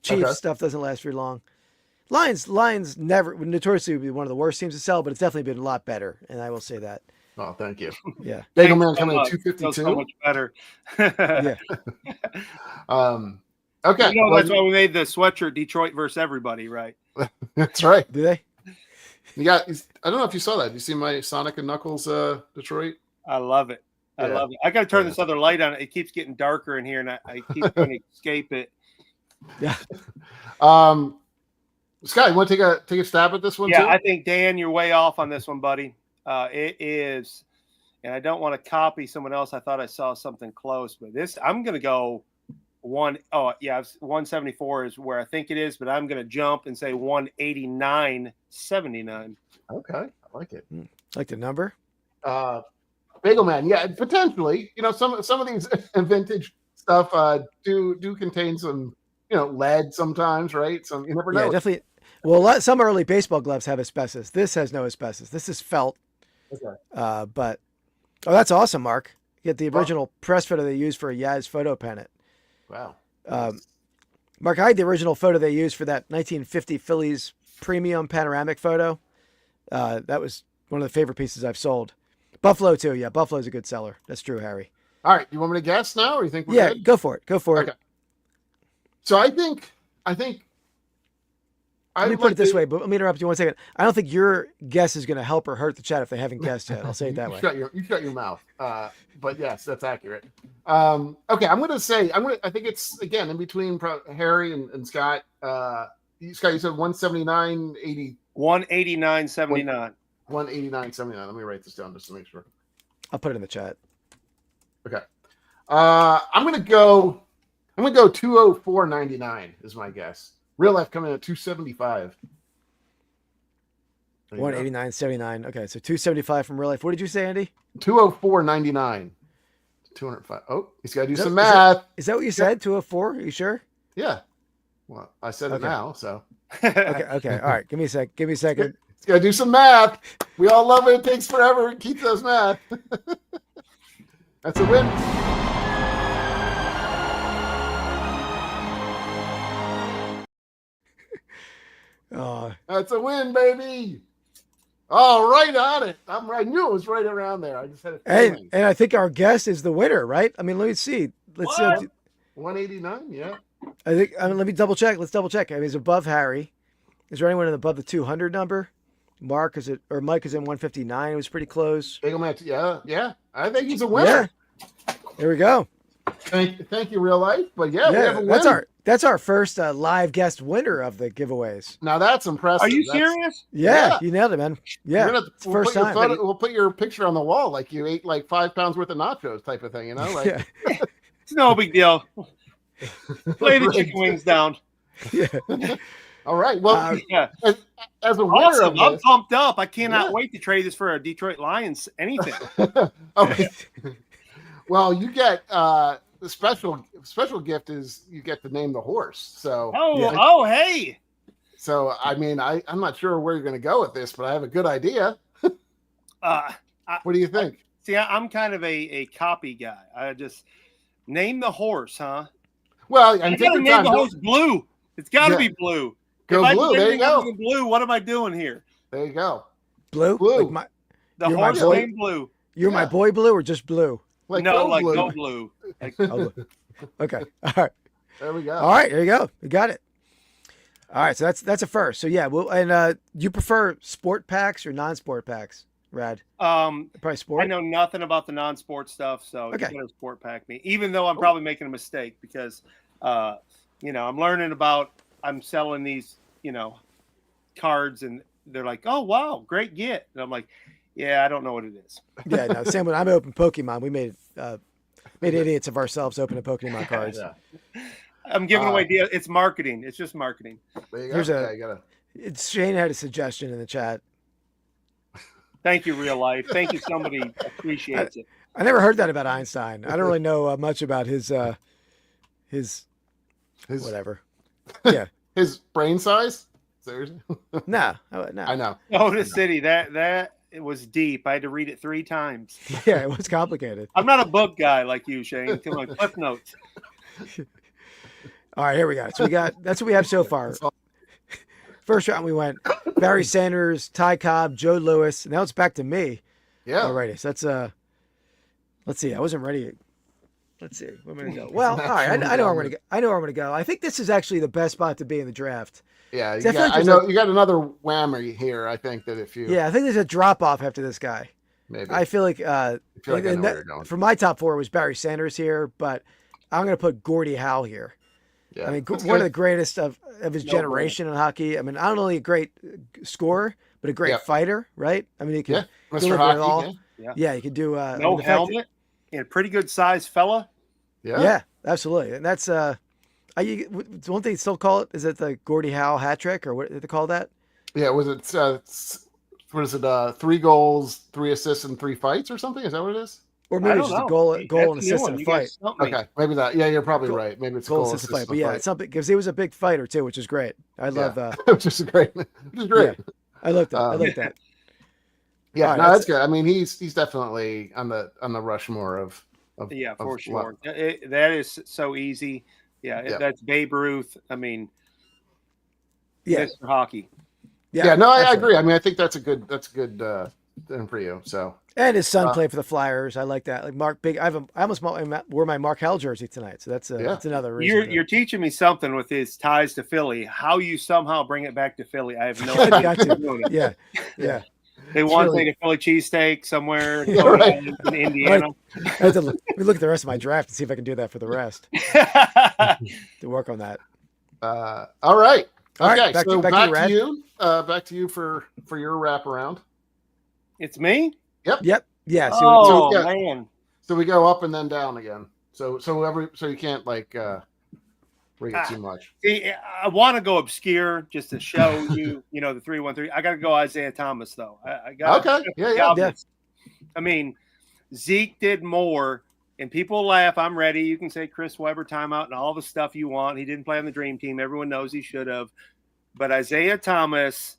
Chiefs stuff doesn't last very long. Lions never notoriously would be one of the worst teams to sell, but it's definitely been a lot better, and I will say that. Oh, thank you. Yeah, Bagel Man coming in 252. So much better. Yeah. Okay. You know, that's why we made the sweatshirt Detroit versus everybody, right? That's right. Do they? You got. I don't know if you saw that. You see my Sonic and Knuckles Detroit? I love it. I love it. I got to turn this other light on. It keeps getting darker in here, and I keep trying to escape it. Yeah. Scott, you want to take a stab at this one? Yeah, too? I think Dan, you're way off on this one, buddy. It is, and I don't want to copy someone else. I thought I saw something close, but this I'm going to go 174 is where I think it is, but I'm going to jump and say 189.79. Okay, I like it. Like the number? Bagel Man, yeah, potentially. You know, some of these vintage stuff do contain some, lead sometimes, right? Some you never know. Yeah, definitely. Well, some early baseball gloves have asbestos. This has no asbestos. This is felt. Okay. But that's awesome, Mark. You get the original press photo they used for a Yaz photo pennant. Wow. Mark, I had the original photo they used for that 1950 Phillies premium panoramic photo. That was one of the favorite pieces I've sold. Buffalo too. Yeah, Buffalo's a good seller. That's true, Harry. All right, you want me to guess now, or you think we're good? Go for it. Okay. So I think. Let me put it this way, but let me interrupt you 1 second. I don't think your guess is going to help or hurt the chat if they haven't guessed yet. I'll say it that way. You shut your mouth. But yes, that's accurate. Okay, I'm going to say I think it's again in between Harry and Scott. Scott, you said 179.80. 189.79. 189.79. Let me write this down just to make sure. I'll put it in the chat. Okay. I'm going to go 204.99 is my guess. Real life coming in at 275. 189.79. Okay, so 275 from real life. What did you say, Andy? 204.99. 205. Oh, he's got to do some math. Is that what you said? 204? Are you sure? Yeah. Well, I said it now, so. Okay. All right. Give me a second. He's got to do some math. We all love it. It takes forever. Keep those math. That's a win. That's a win, baby. Oh, right on it. I knew it was right around there. I just had a feeling. And I think our guess is the winner, right? I mean, let me see. Let's see. 189, yeah. I think. Let me double check. Let's double check. I mean, he's above Harry. Is there anyone above the 200 number? Mike is in 159. It was pretty close. Bagel Man, yeah. I think he's a winner. Yeah. There we go. Thank you, real life. But we have a win. That's our first live guest winner of the giveaways. Now that's impressive. Are you serious? Yeah, you nailed it, man. Yeah, first time. We'll put your picture on the wall, like you ate like 5 pounds worth of nachos, type of thing. Like it's no big deal. Lay the chicken wings down. Yeah. All right. Well, as a winner, awesome. I'm pumped up. I cannot wait to trade this for a Detroit Lions. Anything. Okay. Well, you get the special gift is you get to name the horse. So hey. So I mean, I'm not sure where you're going to go with this, but I have a good idea. What do you think? I'm kind of a copy guy. I just name the horse, huh? Well, I gotta name the horse Blue. It's got to be Blue. Go if Blue. There you go. Blue. What am I doing here? There you go. Blue. Like the horse named Blue. You're my boy Blue or just Blue? No Okay. Blue. All right. There we go. All right. There you go. We got it. All right. So that's a first. So yeah. Well, and you prefer sport packs or non-sport packs, Rad? Probably sport. I know nothing about the non-sport stuff, so you gotta sport pack me. Even though I'm probably making a mistake because, I'm learning about. I'm selling these, cards, and they're like, "Oh wow, great get," and I'm like, "Yeah, I don't know what it is." Yeah, no. Same when I'm open Pokemon. We made idiots of ourselves opening Pokemon cards. Yeah. I'm giving away deals. It's marketing. It's just marketing. There you go. Here's you gotta. Shane had a suggestion in the chat. Thank you, real life. Thank you. Somebody appreciates it. I never heard that about Einstein. I don't really know much about his whatever. Yeah. His brain size? Seriously? No. I know. Oh, the city. That it was deep. I had to read it 3 times. Yeah, it was complicated. I'm not a book guy like you, Shane. Come on, Cliff Notes. All right, here we go. So that's what we have so far. First round we went Barry Sanders, Ty Cobb, Joe Lewis. Now it's back to me. Yeah. Alrighty. So that's let's see. I wasn't ready. Let's see. Where am I gonna go? Well, all right. I know where I'm gonna go. I know where I'm gonna go. I think this is actually the best spot to be in the draft. Yeah, you got another whammy here. I think that if you I think there's a drop off after this guy. maybe I feel like I know where you're going. for my top 4 was Barry Sanders here, but I'm gonna put Gordie Howe here. Yeah, I mean, that's one good. of the greatest of his generation in hockey. I mean, not only a great scorer, but a great fighter, right? I mean, he can Mr. deliver Hockey. it all. Yeah, he could do No helmet and a pretty good sized fella. Yeah, absolutely. And that's don't they still call it? Is it the Gordie Howe hat trick, or what did they call that? Yeah, was it what is it? 3 goals, 3 assists, and 3 fights, or something? Is that what it is? Or maybe it's just a goal and assist in a fight. Okay, maybe that. Yeah, you're probably right. Maybe it's goal assist in a fight. But yeah, it's something because he was a big fighter too, which is great. I love which is great. Which is great. Yeah, I like that. I like that. Yeah, right, that's good. I mean, he's definitely on the Rushmore of for sure. That is so easy. Yeah, that's Babe Ruth. I mean, Mr. Hockey. Yeah, no, I agree. I mean, I think that's a good thing for you. So, and his son played for the Flyers. I like that. Like Mark Big. I almost wore my Mark Hell jersey tonight. So that's another reason. You're teaching me something with his ties to Philly. How you somehow bring it back to Philly, I have no idea. Yeah. They want to take a Philly cheesesteak somewhere in Indiana. Let me look at the rest of my draft and see if I can do that for the rest. To work on that. All right. Okay, back so to you. Back to you for your wraparound. It's me? Yep. Yeah. Man. So we go up and then down again. So you can't read it too much. See, I want to go obscure just to show you, the 3-1-3. I got to go Isaiah Thomas though. I got Yeah. I mean, Zeke did more, and people laugh. I'm ready. You can say Chris Webber timeout and all the stuff you want. He didn't play on the dream team. Everyone knows he should have. But Isaiah Thomas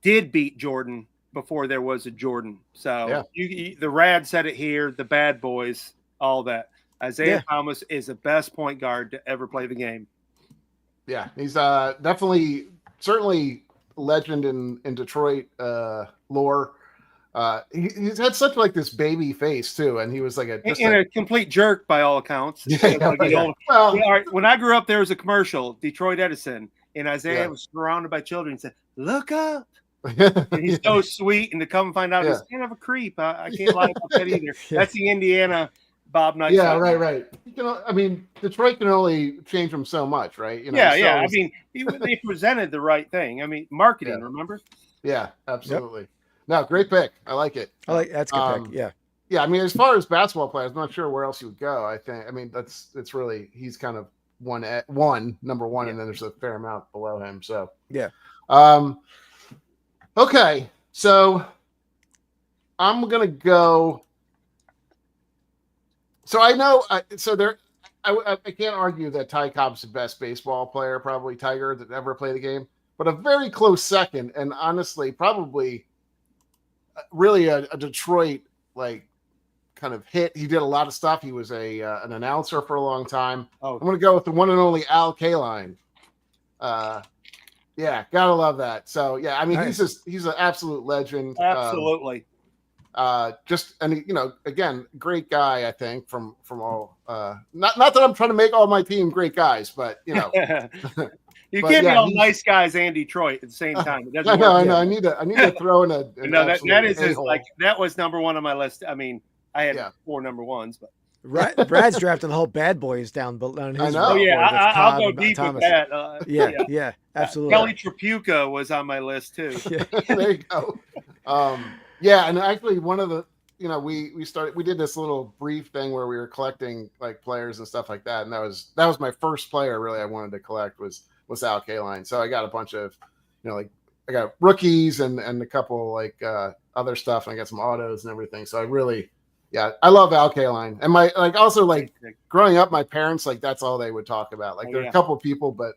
did beat Jordan before there was a Jordan. So the Rad said it here, the bad boys, all that. Isaiah Thomas is the best point guard to ever play the game. Yeah, he's certainly legend in Detroit lore. He's had such this baby face too, and he was a complete jerk by all accounts. All right, when I grew up, there was a commercial, Detroit Edison, and Isaiah was surrounded by children and said, "Look up." And he's so sweet, and to come and find out he's kind of a creep. I can't lie about that either. That's the Indiana Bob Knight. Yeah, right. I mean, Detroit can only change him so much, right? I mean, they presented the right thing. I mean, marketing. Remember? Yeah, absolutely. Yep. No, great pick. I like it. That's a good pick. Yeah. Yeah, I mean, as far as basketball players, I'm not sure where else you would go. I mean, it's really he's kind of number one, and then there's a fair amount below him. So yeah. Okay, so I'm gonna go. So I know. I can't argue that Ty Cobb's the best baseball player, probably Tiger, that ever played the game. But a very close second, and honestly, probably really a Detroit kind of hit. He did a lot of stuff. He was an announcer for a long time. I'm going to go with the one and only Al Kaline. Yeah, gotta love that. So yeah, I mean, nice. he's an absolute legend. Absolutely. Again, great guy. I think from all. Not that I'm trying to make all my team great guys, but You can't be all nice guys and Detroit at the same time. It I know. I need to throw in a. No, that is that was number one on my list. I mean, I had 4 number ones, but Brad's drafting the whole bad boys down on his. I know. Oh yeah, board. That's I'll Cobb go and deep Thomas. with that. Yeah, absolutely. Kelly Trapuka was on my list too. There you go. Yeah, and actually one of the we did this little brief thing where we were collecting like players and stuff like that, and that was my first player really I wanted to collect was Al Kaline. So I got a bunch of like I got rookies and a couple like other stuff, and I got some autos and everything. So I really I love Al Kaline. And my also growing up, my parents that's all they would talk about. There are a couple of people, but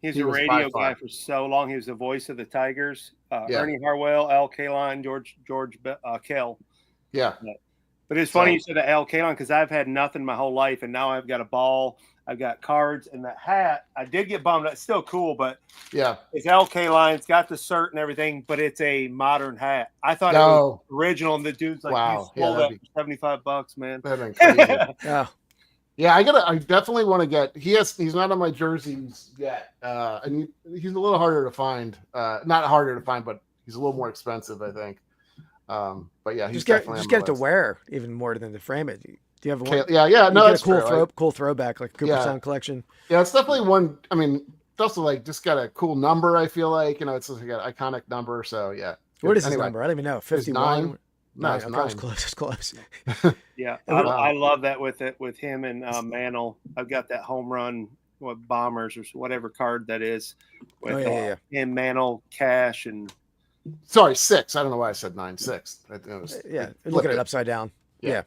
he's a radio guy for so long. He was the voice of the Tigers. Ernie Harwell, Al Kaline, George Kell. Yeah. But it's funny you said that Al Kaline because I've had nothing my whole life, and now I've got a ball, I've got cards, and that hat. I did get bummed. It's still cool, but it's Al Kaline. It's got the cert and everything, but it's a modern hat. I thought it was original, and the dude's like, wow, you sold that for $75, man. That'd been crazy. Yeah, I definitely want to get. He's not on my jerseys yet, and he's a little harder to find. Not harder to find, but he's a little more expensive, I think. But yeah, he's definitely just get it to wear even more than to frame it. Do you have one? Yeah. No, that's cool throwback like Cooper Sound collection. Yeah, it's definitely one. I mean, it's also just got a cool number. I feel like it's like an iconic number. So yeah. What is his number? I don't even know. 51. No, it's 9. It's close. Yeah, I love that with him and Mantle. I've got that home run Bombers or whatever card that is with him, Mantle, Cash, and. Sorry, 6. I don't know why I said 9. 6. Looking at it upside down. Yeah.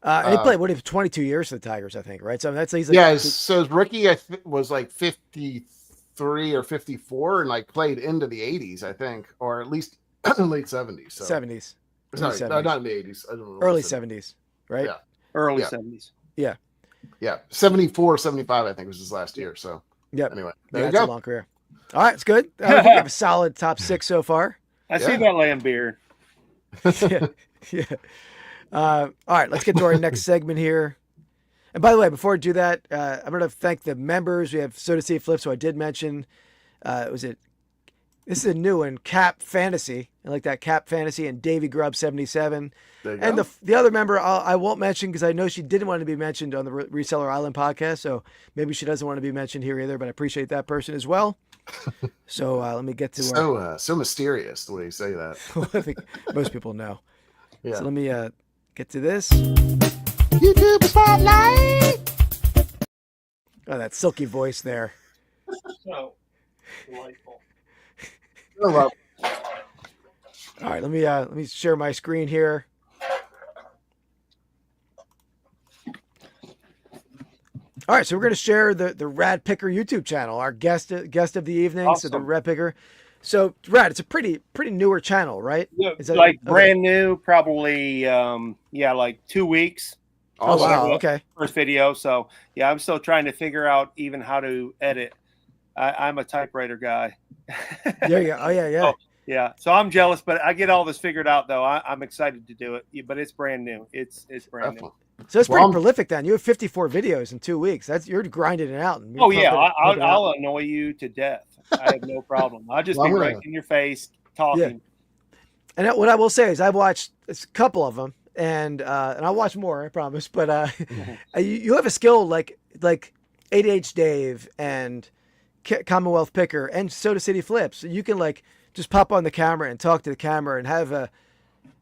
And he played 22 years for the Tigers, I think, right? So that's easy. Yeah. So Ricky was 53 or 54 and played into the 80s, I think, or at least late 70s. So. 70s. Sorry, 70s. Not in the 80s. I don't know. Early 70s, right? Yeah. Early 70s. Yeah. Yeah. 74, 75, I think was his last year. So anyway, there you go. That's a long career. All right, it's good. I think we have a solid top 6 so far. I see that Lambeer. Yeah. All right, let's get to our next segment here. And by the way, before I do that, I'm going to thank the members. We have Soda City Flips, who I did mention. This is a new one, Cap Fantasy. I like that, Cap Fantasy, and Davy Grubb 77. And the other member I won't mention because I know she didn't want to be mentioned on the Reseller Island podcast, so maybe she doesn't want to be mentioned here either, but I appreciate that person as well. So let me get to so mysterious the way you say that. I think most people know. Yeah. So let me get to this. YouTube Spotlight. Oh, that silky voice there. So delightful. All right, let me share my screen here. All right, so we're going to share the Rad Picker YouTube channel, our guest of the evening. Awesome. So the Rad Picker. So Rad, it's a pretty newer channel, right? Yeah, is that, brand new, probably 2 weeks. Oh wow, okay. First video, so yeah, I'm still trying to figure out even how to edit. I'm a typewriter guy. There you go. Oh yeah. Oh, yeah. So I'm jealous, but I get all this figured out though. I'm excited to do it, but it's brand new. It's brand new. So it's pretty prolific then. You have 54 videos in 2 weeks. You're grinding it out. I'll annoy you to death. I have no problem. I'll just be right in your face talking. Yeah. And what I will say is I've watched a couple of them, and I'll watch more, I promise. But you have a skill like 8H Dave and Commonwealth Picker and Soda City Flips. You can just pop on the camera and talk to the camera and have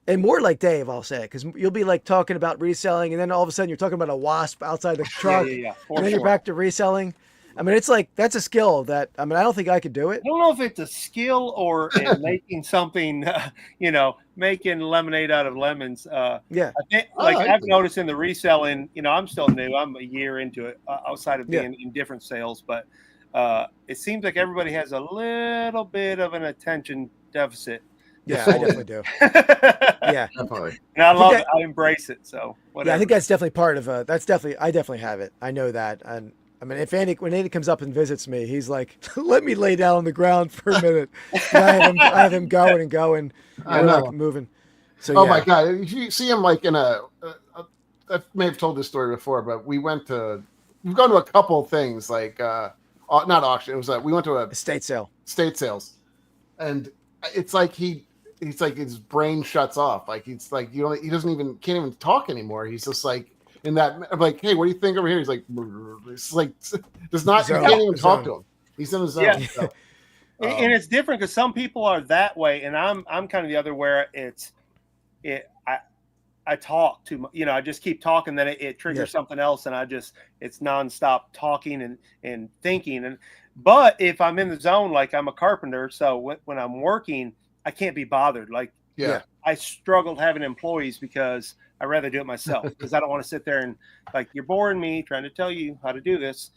and more like Dave, I'll say, because you'll be talking about reselling, and then all of a sudden you're talking about a wasp outside the truck, and then you're back to reselling. I mean, it's that's a skill that, I don't think I could do it. I don't know if it's a skill or making something, making lemonade out of lemons. I think, I've noticed in the reselling, I'm still new. I'm a year into it outside of being in different sales, but it seems like everybody has a little bit of an attention deficit. Yeah, I definitely do. Yeah, definitely. And I love it. I embrace it. So whatever. Yeah, I think that's definitely part of I definitely have it. I know that. And when Andy comes up and visits me, he's like, let me lay down on the ground for a minute. I have him going and going. I know. Moving. So, my God. You see him in I may have told this story before, but we've gone to a couple things not auction. It was we went to a estate sales. And it's he's his brain shuts off. He can't even talk anymore. He's just in that. I'm like, hey, what do you think over here? He's like, it's like, does not. You Zone. can't even talk Zone. to him. He's in his zone. Yeah. So, And it's different because some people are that way, and I'm kind of the other where I talk too much, I just keep talking, then it triggers something else, and it's nonstop talking and thinking. But if I'm in the zone, like I'm a carpenter, so when I'm working, I can't be bothered. Like, I struggled having employees because I'd rather do it myself because I don't want to sit there and like, you're boring me trying to tell you how to do this.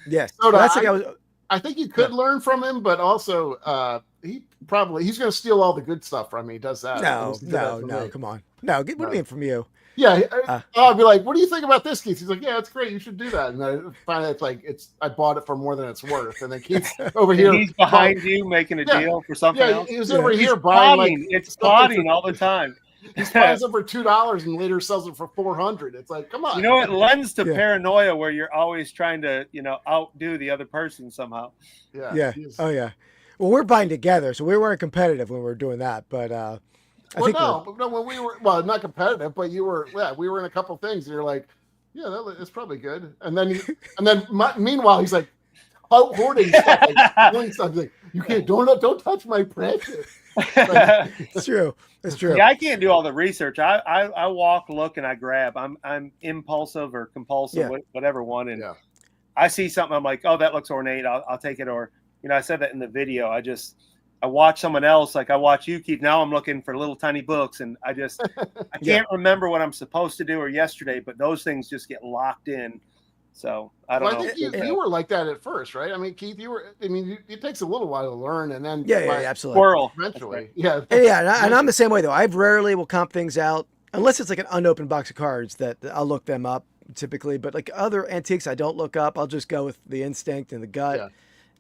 Yeah. So Well, that's like I think you could learn from him, but also he's going to steal all the good stuff from me. He does that. No, come on. No, what do you mean from you? Yeah, I'll be like, what do you think about this, Keith? He's like, yeah, it's great. You should do that. And then finally it's like, I bought it for more than it's worth. And then Keith's over here. He's behind you making a deal for something else. He was over here buying it's plotting all the time. He buys it for $2 and later sells it for $400. It's like, come on. It lends to paranoia where you're always trying to, outdo the other person somehow. Yeah. Oh yeah. Well, we're buying together, so we weren't competitive when we were doing that. But when we were not competitive, but we were in a couple things, and you're like, it's probably good. And then meanwhile, he's like hoarding stuff, like doing something. Like, you can't don't touch my precious. Like, it's true. It's true. Yeah, I can't do all the research. I walk, look, and I grab. I'm impulsive or compulsive, whatever one. And I see something, I'm like, oh, that looks ornate. I'll take it. Or I said that in the video. I watch someone else, like I watch you, Keith. Now I'm looking for little tiny books, and I can't remember what I'm supposed to do or yesterday, but those things just get locked in. So I don't know. I think you were like that at first, right? I mean, Keith, it takes a little while to learn, and then absolutely. Squirrel. Eventually, and I'm the same way though. I rarely will comp things out unless it's like an unopened box of cards that I'll look them up typically. But like other antiques, I don't look up. I'll just go with the instinct and the gut.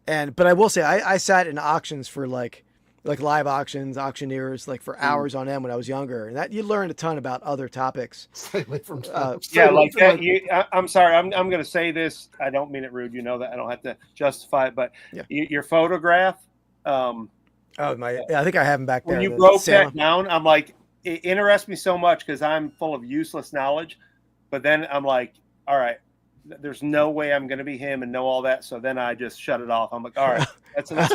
Yeah. But I will say I sat in auctions for like live auctions, auctioneers, like for hours on end when I was younger, and that you learned a ton about other topics. Like that. I'm sorry. I'm going to say this. I don't mean it rude. You know that I don't have to justify it, but your photograph. I think I have them back there. When you broke that down, I'm like, it interests me so much because I'm full of useless knowledge. But then I'm like, all right, there's no way I'm going to be him and know all that. So then I just shut it off. I'm like, all right, that's let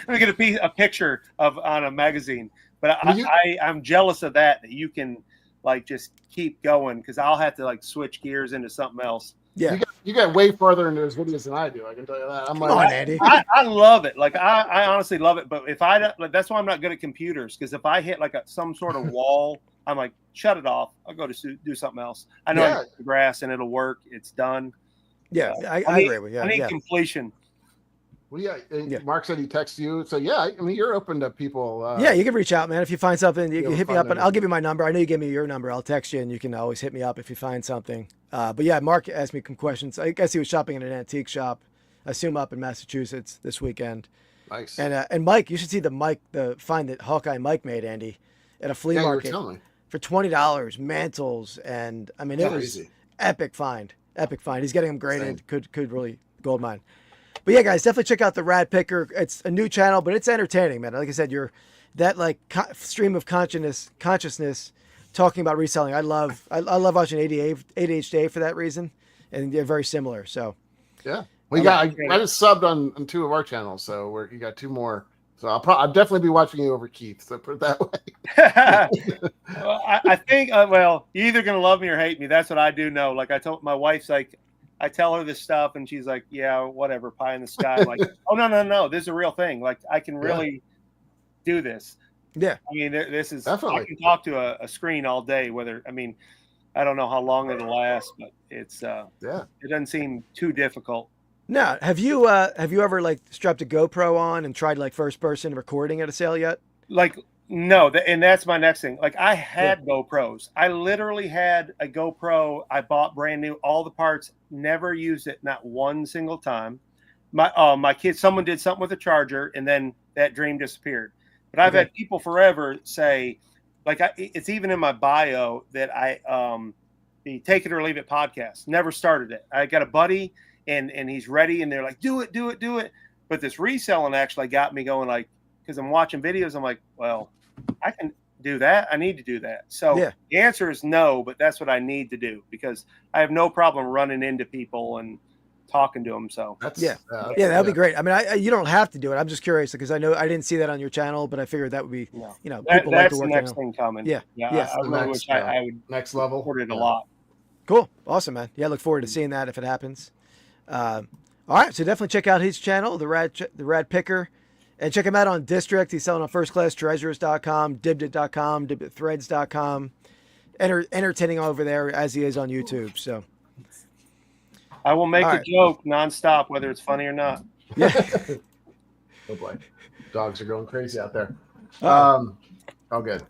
me get a picture on a magazine. But I'm jealous of that you can like just keep going because I'll have to like switch gears into something else. Yeah, you got way farther into his videos than I do. I can tell you that. Come on, Andy. I love it. Like I honestly love it. But if that's why I'm not good at computers because if I hit like some sort of wall, I'm like, shut it off. I'll go to do something else. I know I can the grass and it'll work. It's done. Yeah, I agree with you. I need completion. Well, Mark said he texted you. So, I mean, you're open to people. You can reach out, man. If you find something, you can hit me up. And I'll give you my number. I know you gave me your number. I'll text you, and you can always hit me up if you find something. But, Mark asked me some questions. I guess he was shopping in an antique shop, I assume up in Massachusetts this weekend. Nice. And Mike, you should see the find that Hawkeye Mike made, Andy, at a flea market. For $20, mantles, and I mean it was epic find. He's getting them graded. Could really gold mine. But guys, definitely check out the Rad Picker. It's a new channel, but it's entertaining, man. Like I said, you're that like stream of consciousness talking about reselling. I love watching ADHD for that reason, and they're very similar. So I just subbed on 2 of our channels, so you got 2 more. So I'll definitely be watching you over Keith. So put it that way. Well, I think, you're either going to love me or hate me. That's what I do know. Like I told my wife's like, I tell her this stuff and she's like, yeah, whatever, pie in the sky. I'm like, oh, no. This is a real thing. Like I can really do this. Yeah. I mean, this is, definitely. I can talk to a screen all day, I don't know how long it'll last, but it's, it doesn't seem too difficult. No, have you ever like strapped a GoPro on and tried like first person recording at a sale yet? Like no, and that's my next thing. Like I had GoPros. I literally had a GoPro. I bought brand new, all the parts, never used it, not one single time. My kids, someone did something with a charger, and then that dream disappeared. But I've had people forever say, like it's even in my bio that the Take It or Leave It podcast. Never started it. I got a buddy. And he's ready, and they're like, do it. But this reselling actually got me going, like, because I'm watching videos. I'm like, well, do that? I need to do that. So Yeah. the answer is no, but that's what I need to do because I have no problem running into people and talking to them. So Yeah, that'd be great. I mean, you don't have to do it. I'm just curious because I know I didn't see that on your channel, but I figured that would be, people like to that's work the next thing coming. Yeah. I really wish I would next level. support it a lot. Cool. Awesome, man. Yeah, I look forward to seeing that if it happens. All right, so definitely check out his channel, the Rad Picker, and check him out on District. He's selling on firstclasstreasures.com, dibdit.com, dibditthreads.com. Entertaining over there as he is on YouTube. So I will make a joke nonstop, whether it's funny or not. Yeah. Oh boy, dogs are going crazy out there. Oh, Good.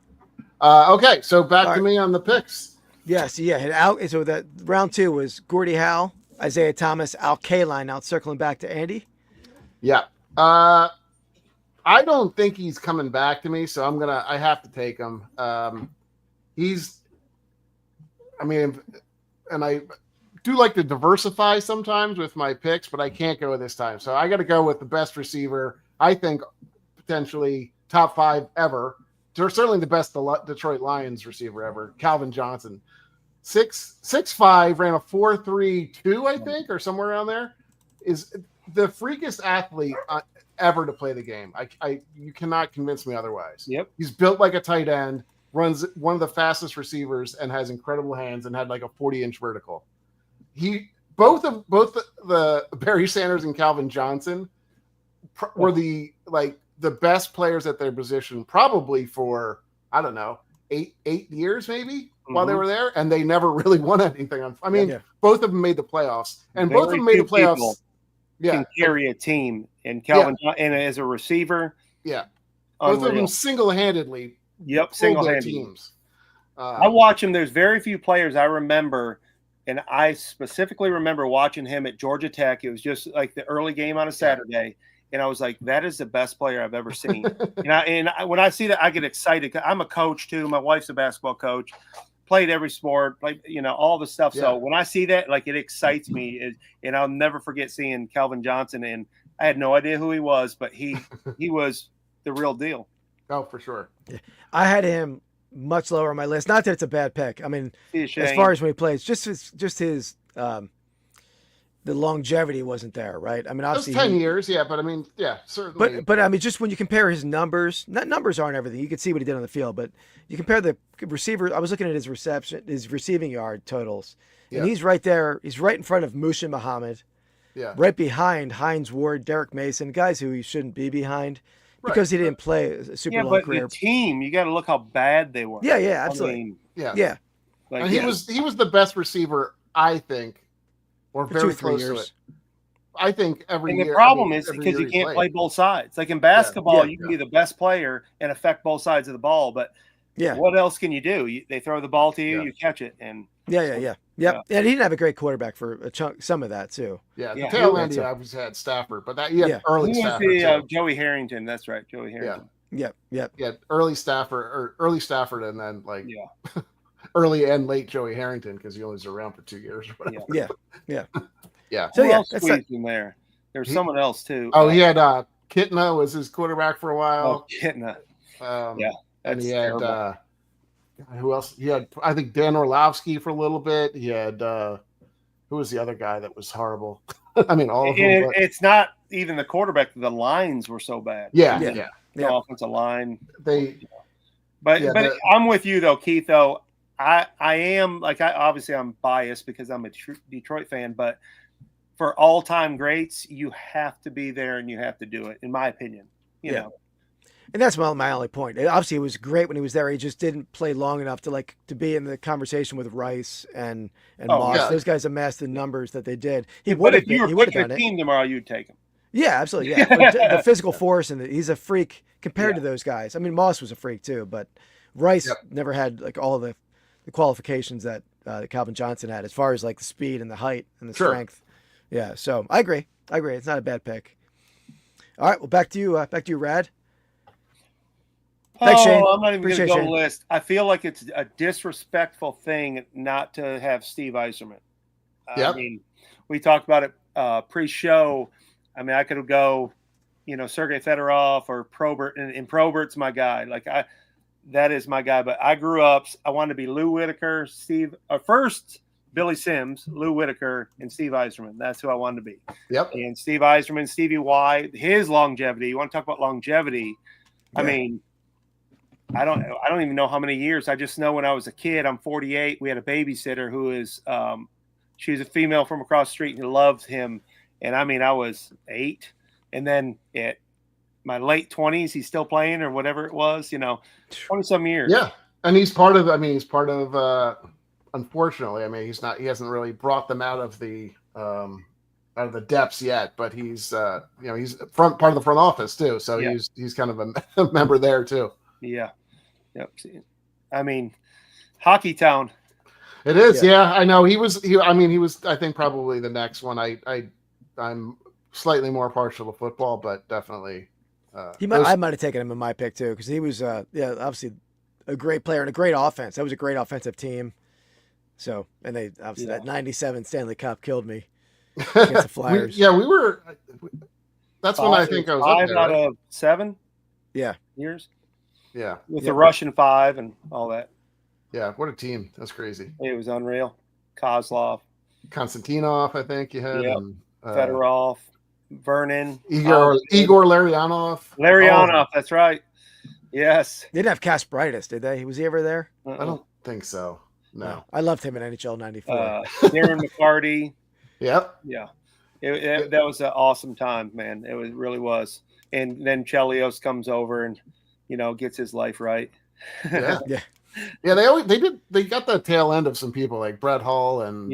Okay, so back to me on the picks. Yes, so that round 2 was Gordie Howe, Isaiah Thomas, Al Kaline out circling back to Andy. Yeah. I don't think he's coming back to me, so I have to take him. And I do like to diversify sometimes with my picks, but I can't go this time. So I got to go with the best receiver, I think potentially top 5 ever. Certainly the best Detroit Lions receiver ever, Calvin Johnson. 6'5", ran a 4.32, I think, or somewhere around there. Is the freakiest athlete ever to play the game. You cannot convince me otherwise. Yep. He's built like a tight end, runs one of the fastest receivers, and has incredible hands, and had like a 40-inch vertical. Both the Barry Sanders and Calvin Johnson were the best players at their position probably for, I don't know, eight years maybe while they were there, and they never really won anything. Both of them made the playoffs, and both of them made the playoffs. Can carry a team, and Calvin and as a receiver, both of them single-handedly. Single-handedly. Teams. I watch him. There's very few players I remember, and I specifically remember watching him at Georgia Tech. It was just like the early game on a Saturday. And I was like, that is the best player I've ever seen. When I see that, I get excited. I'm a coach too. My wife's a basketball coach. Played every sport, all the stuff. Yeah. So when I see that, it excites me. And I'll never forget seeing Calvin Johnson. And I had no idea who he was, but he was the real deal. Oh, for sure. Yeah. I had him much lower on my list. Not that it's a bad pick. I mean, as far as when he plays, just his the longevity wasn't there, right? I mean, obviously 10 years, but certainly. But I mean, just when you compare his numbers, numbers aren't everything. You can see what he did on the field, but you compare the receiver. I was looking at his receiving yard totals, and he's right there. He's right in front of Mushin Muhammad, right behind Hines Ward, Derek Mason, guys who he shouldn't be behind because he didn't play a super long career. But the team, you got to look how bad they were. Yeah, absolutely. And he was the best receiver, I think. Or very 2-3 years. I think every year. And the problem is because you can't play both sides. Like in basketball, you can be the best player and affect both sides of the ball. But what else can you do? They throw the ball to you, you catch it, and And he didn't have a great quarterback for a chunk, some of the tail end. He obviously had Stafford, but early Stafford. Joey Harrington. That's right, Joey Harrington. Yeah, early Stafford, and then early and late Joey Harrington because he only was around for 2 years. Yeah. So else squeezed in there? There's someone else too. Oh, he had Kitna was his quarterback for a while. Oh, Kitna. And he had who else? He had I think Dan Orlovsky for a little bit. He had who was the other guy that was horrible? I mean, all of them. It's not even the quarterback. The lines were so bad. The offensive line. But I'm with you though, Keith. Though I am obviously I'm biased because I'm a Detroit fan, but for all-time greats, you have to be there and you have to do it, in my opinion. You know. And that's my only point. Obviously, it was great when he was there. He just didn't play long enough to be in the conversation with Rice and Moss. Yeah. Those guys amassed the numbers that they did. He would have done it. If you were picking a team tomorrow, you'd take him. Yeah, absolutely. Yeah, the physical force and he's a freak compared to those guys. I mean, Moss was a freak too, but Rice never had all of the qualifications that Calvin Johnson had as far as the speed and the height and the strength. Yeah, so I agree. It's not a bad pick. All right, well, back to you, Rad. Thanks, Shane. I'm not even going to go list. I feel like it's a disrespectful thing not to have Steve Eiserman. I mean, we talked about it pre-show. I mean, I could go, Sergei Fedorov or Probert, and Probert's my guy. that is my guy. But I grew up, I wanted to be Lou Whitaker, first Billy Sims, Lou Whitaker, and Steve Eiserman. That's who I wanted to be. Yep. And Steve Eiserman, Stevie Y, his longevity. You want to talk about longevity? Yeah. I mean, I don't even know how many years. I just know when I was a kid, I'm 48. We had a babysitter who is, she was a female from across the street and loved him. And I mean, I was 8. And then at my late 20s, he's still playing or whatever it was, 20-some years. Yeah. And he's part of, unfortunately, he hasn't really brought them out of the depths yet, but he's he's part of the front office too. So yeah. he's kind of a member there too. Yeah. Yep. I mean, Hockey Town. It is. Yeah, I know. He was, I think probably the next one. I'm slightly more partial to football, but definitely. I might have taken him in my pick too, because he was, obviously a great player and a great offense. That was a great offensive team. So, and they obviously that '97 Stanley Cup killed me against the Flyers. we were. That's when I think I was 5 up there, out right? of 7. Yeah. Years. Yeah. With the Russian 5 and all that. Yeah, what a team! That's crazy. It was unreal. Kozlov, Konstantinov, I think you had. Yep. And, Fedorov, Vernon, Igor Larionov. Larionov, that's right. Yes. They didn't have Kasparaitis, did they? Was he ever there? I don't think so. No. I loved him in NHL '94. Darren McCarty. Yep. Yeah. That was an awesome time, man. It really was. And then Chelios comes over and, gets his life right. Yeah. Yeah. Yeah, they got the tail end of some people like Brett Hull and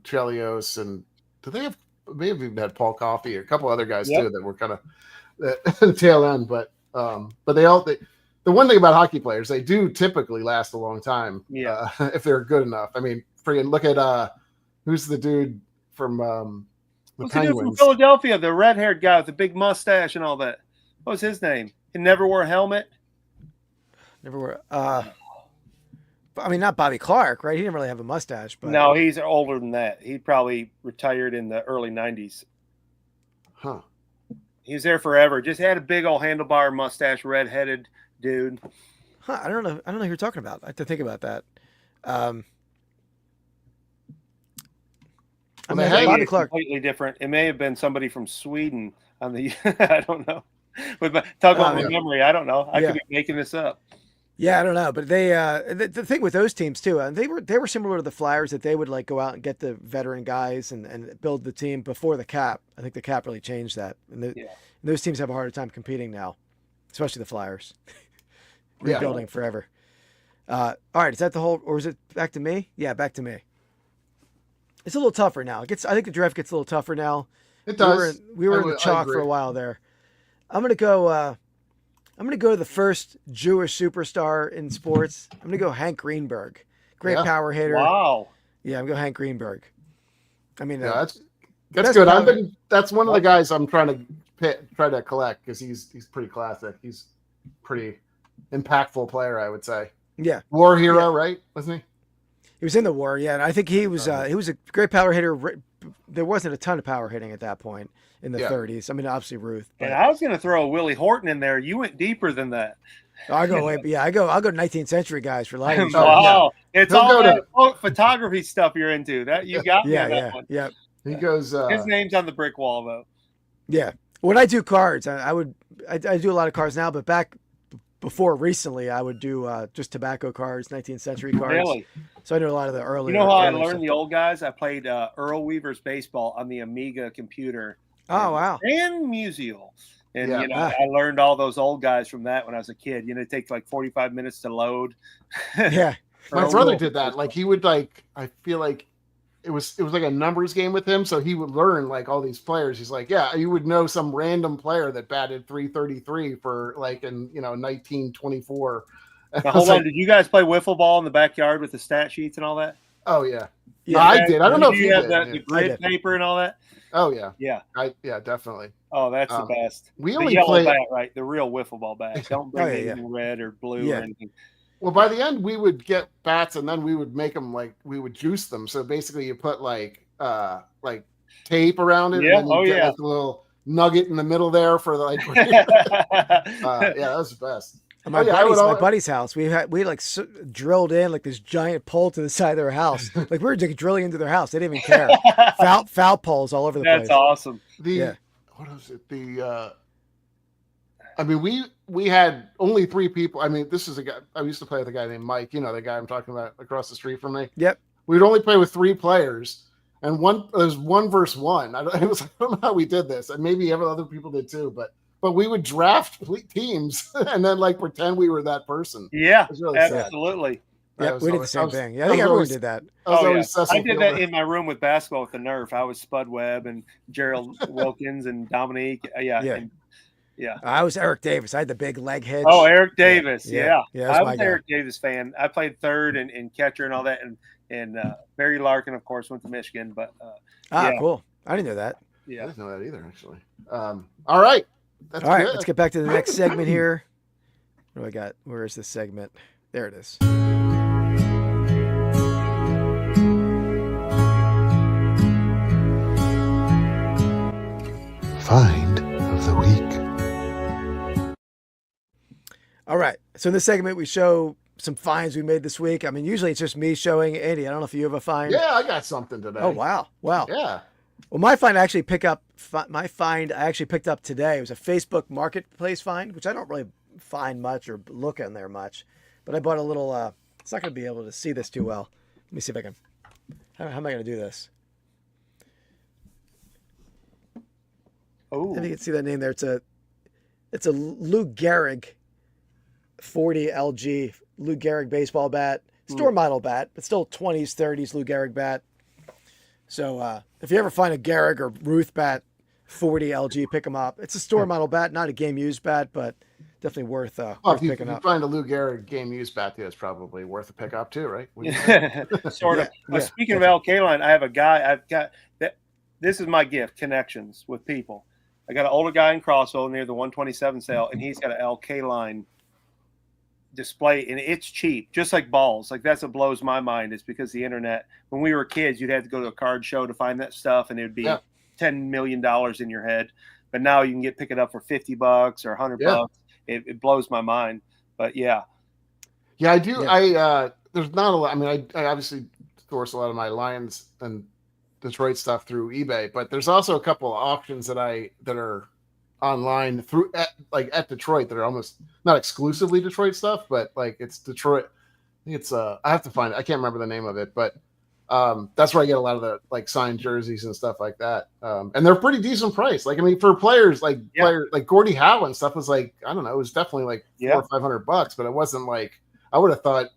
Chelios, and they have even had Paul Coffey or a couple other guys too that were kind of the tail end. But the one thing about hockey players, they do typically last a long time. Yeah, if they're good enough. I mean, freaking look at who's the dude from the Penguins from Philadelphia, the red-haired guy with the big mustache and all that. What was his name? He never wore a helmet. Never were. Not Bobby Clark, right? He didn't really have a mustache. But no, he's older than that. He probably retired in the early '90s. Huh. He was there forever. Just had a big old handlebar mustache, red-headed dude. Huh, I don't know who you're talking about. I have to think about that. Bobby Clark completely different. It may have been somebody from Sweden on the. I don't know. Talk about my memory. I don't know. I could be making this up. Yeah, I don't know, but they the thing with those teams too, they were similar to the Flyers, that they would like go out and get the veteran guys and build the team before the cap. I think the cap really changed that, and those teams have a harder time competing now, especially the Flyers, rebuilding forever. All right, is that the whole, or is it back to me? Yeah, back to me. It's a little tougher now. I think the draft gets a little tougher now. It does. We were in the chalk for a while there. I'm gonna go to the first Jewish superstar in sports. I'm gonna go Hank Greenberg, great power hitter. Wow. Yeah, I'm gonna go Hank Greenberg. That's good. That's one of the guys I'm trying to collect, because he's pretty classic. He's pretty impactful player, I would say. Yeah, war hero, right? Wasn't he? He was in the war, and I think he was a great power hitter. There wasn't a ton of power hitting at that point in the 30s. Obviously Ruth. But... And I was going to throw Willie Horton in there. You went deeper than that. I'll go 19th century guys for life. Wow, it's all that photography stuff you're into. That you got me on that one. Yeah. He goes. His name's on the brick wall, though. Yeah. When I do cards, I do a lot of cards now, but back before recently, I would do just tobacco cards, 19th century cards. Really? So I know a lot of the early. You know how I learned the old guys? I played Earl Weaver's baseball on the Amiga computer. Oh, wow. And Musial. And, I learned all those old guys from that when I was a kid. It takes like 45 minutes to load. Yeah. My brother did that. Like, he would I feel like it was like a numbers game with him. So he would learn like all these players. He's like, you would know some random player that batted 333 for like in 1924. Now, hold on. Did you guys play wiffle ball in the backyard with the stat sheets and all that? Oh yeah. I did. I don't know if you had the grid paper and all that. Oh yeah. Yeah. Definitely. Oh, that's the best. We only yellow played bat, right? The real wiffle ball bat. Don't bring anything red or blue or anything. Well, by the end, we would get bats, and then we would make them we would juice them. So basically, you put like tape around it, and then you get like a little nugget in the middle there for yeah, that was the best. At my buddy's house, we had like drilled in like this giant pole to the side of their house. Like we were drilling into their house. They didn't even care. foul poles all over the place. That's awesome. What was it? I mean, we had only 3 people. I mean, this is a guy. I used to play with a guy named Mike. You know, the guy I'm talking about across the street from me. Yep. We'd only play with 3 players, and there's 1 versus 1. I don't know how we did this, and maybe other people did too. But we would draft teams and then like pretend we were that person. Yeah, really absolutely. Yeah, we did the same thing. Yeah, I think everyone did that. I did that in my room with basketball with the Nerf. I was Spud Webb and Gerald Wilkins and Dominique. Yeah. I was Eric Davis. I had the big leg hitch. Oh, Eric Davis. Yeah. I was an Eric Davis fan. I played third and catcher and all that. And Barry Larkin, of course, went to Michigan. But cool. I didn't know that. Yeah, I didn't know that either, actually. All right. All right, let's get back to the next segment here. What do I got? Where is this segment? There it is. Find of the week. All right. So in this segment, we show some finds we made this week. I mean, usually it's just me showing. Andy, I don't know if you have a find. Yeah, I got something today. Oh, wow. Yeah. Well, my find I actually picked up today. It was a Facebook Marketplace find, which I don't really find much or look in there much. But I bought a little, it's not going to be able to see this too well. Let me see if I can, how am I going to do this? Oh, I think you can see that name there. It's a Lou Gehrig 40 LG Lou Gehrig baseball bat, store model bat, but still 20s, 30s Lou Gehrig bat. So if you ever find a Gehrig or Ruth bat 40 LG, pick them up. It's a store model bat, not a game used bat, but definitely worth picking up. If you find a Lou Gehrig game used bat, it's probably worth a pickup too, right? Sort of. Yeah. Speaking of LK line, I have a guy. I've got that. This is my gift: connections with people. I got an older guy in Crossville near the 127 sale, and he's got an LK line display, and it's cheap, just like balls. Like that's what blows my mind is because the internet. When we were kids, you'd have to go to a card show to find that stuff, and it would be $10 million in your head. But now you can pick it up for $50 or $100. It blows my mind. But yeah, I do. Yeah. There's not a lot. I mean, I obviously source a lot of my Lions and Detroit stuff through eBay, but there's also a couple of auctions that are online at Detroit that are almost not exclusively Detroit stuff, but like it's Detroit. I think it's I have to find it. I can't remember the name of it, but that's where I get a lot of the like signed jerseys and stuff like that. And they're pretty decent price. Like I mean, for players like Gordie Howe and stuff was like, I don't know, it was definitely like $400 or $500, but it wasn't like I would have thought.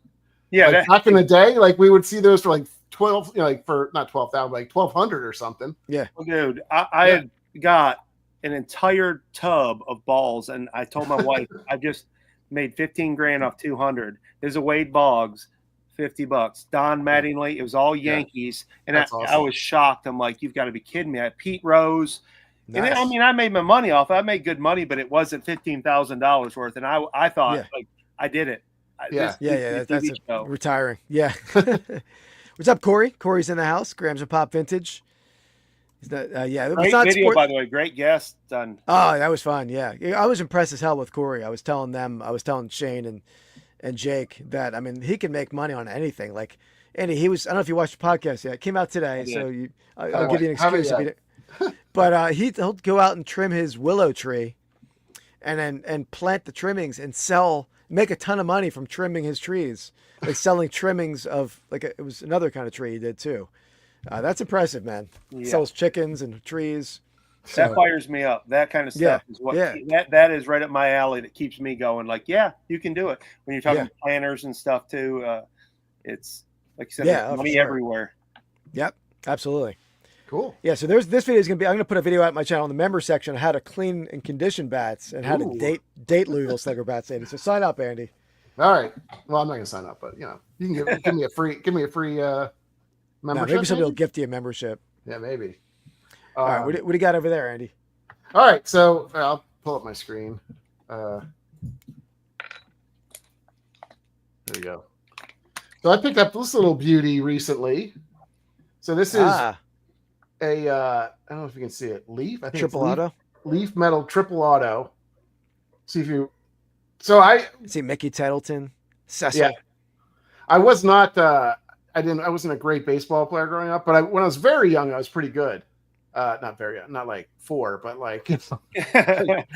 Yeah, like back in the day, like we would see those for like 12, like for not 12,000, like 1,200 or something. Yeah, well, dude, I had got an entire tub of balls, and I told my wife I just made 15 grand off 200. There's a Wade Boggs, $50. Don Mattingly, it was all Yankees, and awesome. I was shocked. I'm like, you've got to be kidding me. I had Pete Rose. Nice. And I mean, I made my money off. I made good money, but it wasn't $15,000 worth. And I thought, like, I did it. That's retiring. Yeah. What's up, Corey? Corey's in the house. Grams and Pop Vintage. Great video, by the way. Great guest done. Oh, that was fun. Yeah. I was impressed as hell with Corey. I was telling Shane and Jake that, I mean, he can make money on anything. Like, Andy, I don't know if you watched the podcast yet. It came out today. So I'll give you an excuse. But he'll go out and trim his willow tree and plant the trimmings and make a ton of money from trimming his trees, like selling trimmings of it was another kind of tree he did too. That's impressive, man. Yeah. Sells chickens and trees. That fires me up. That kind of stuff is what that is right up my alley. That keeps me going. Like, yeah, you can do it. When you're talking planners and stuff too, it's like you said, money everywhere. Yep, absolutely. Cool. Yeah, so this video is going to be, I'm going to put a video out in my channel in the member section on how to clean and condition bats and how to date Louisville Slugger bats, Andy. So sign up, Andy. All right. Well, I'm not going to sign up, but you can give me a free membership. Maybe somebody will gift you a membership. Yeah, maybe. All right, what do you got over there, Andy? All right, so I'll pull up my screen. There we go. So I picked up this little beauty recently. So this is I don't know if you can see it. Leaf, I think triple auto. Leaf metal triple auto. See if you So I see Mickey Tettleton, Cecil. Yeah. I was not. I wasn't a great baseball player growing up, but when I was very young, I was pretty good. Not very young, not like 4, but like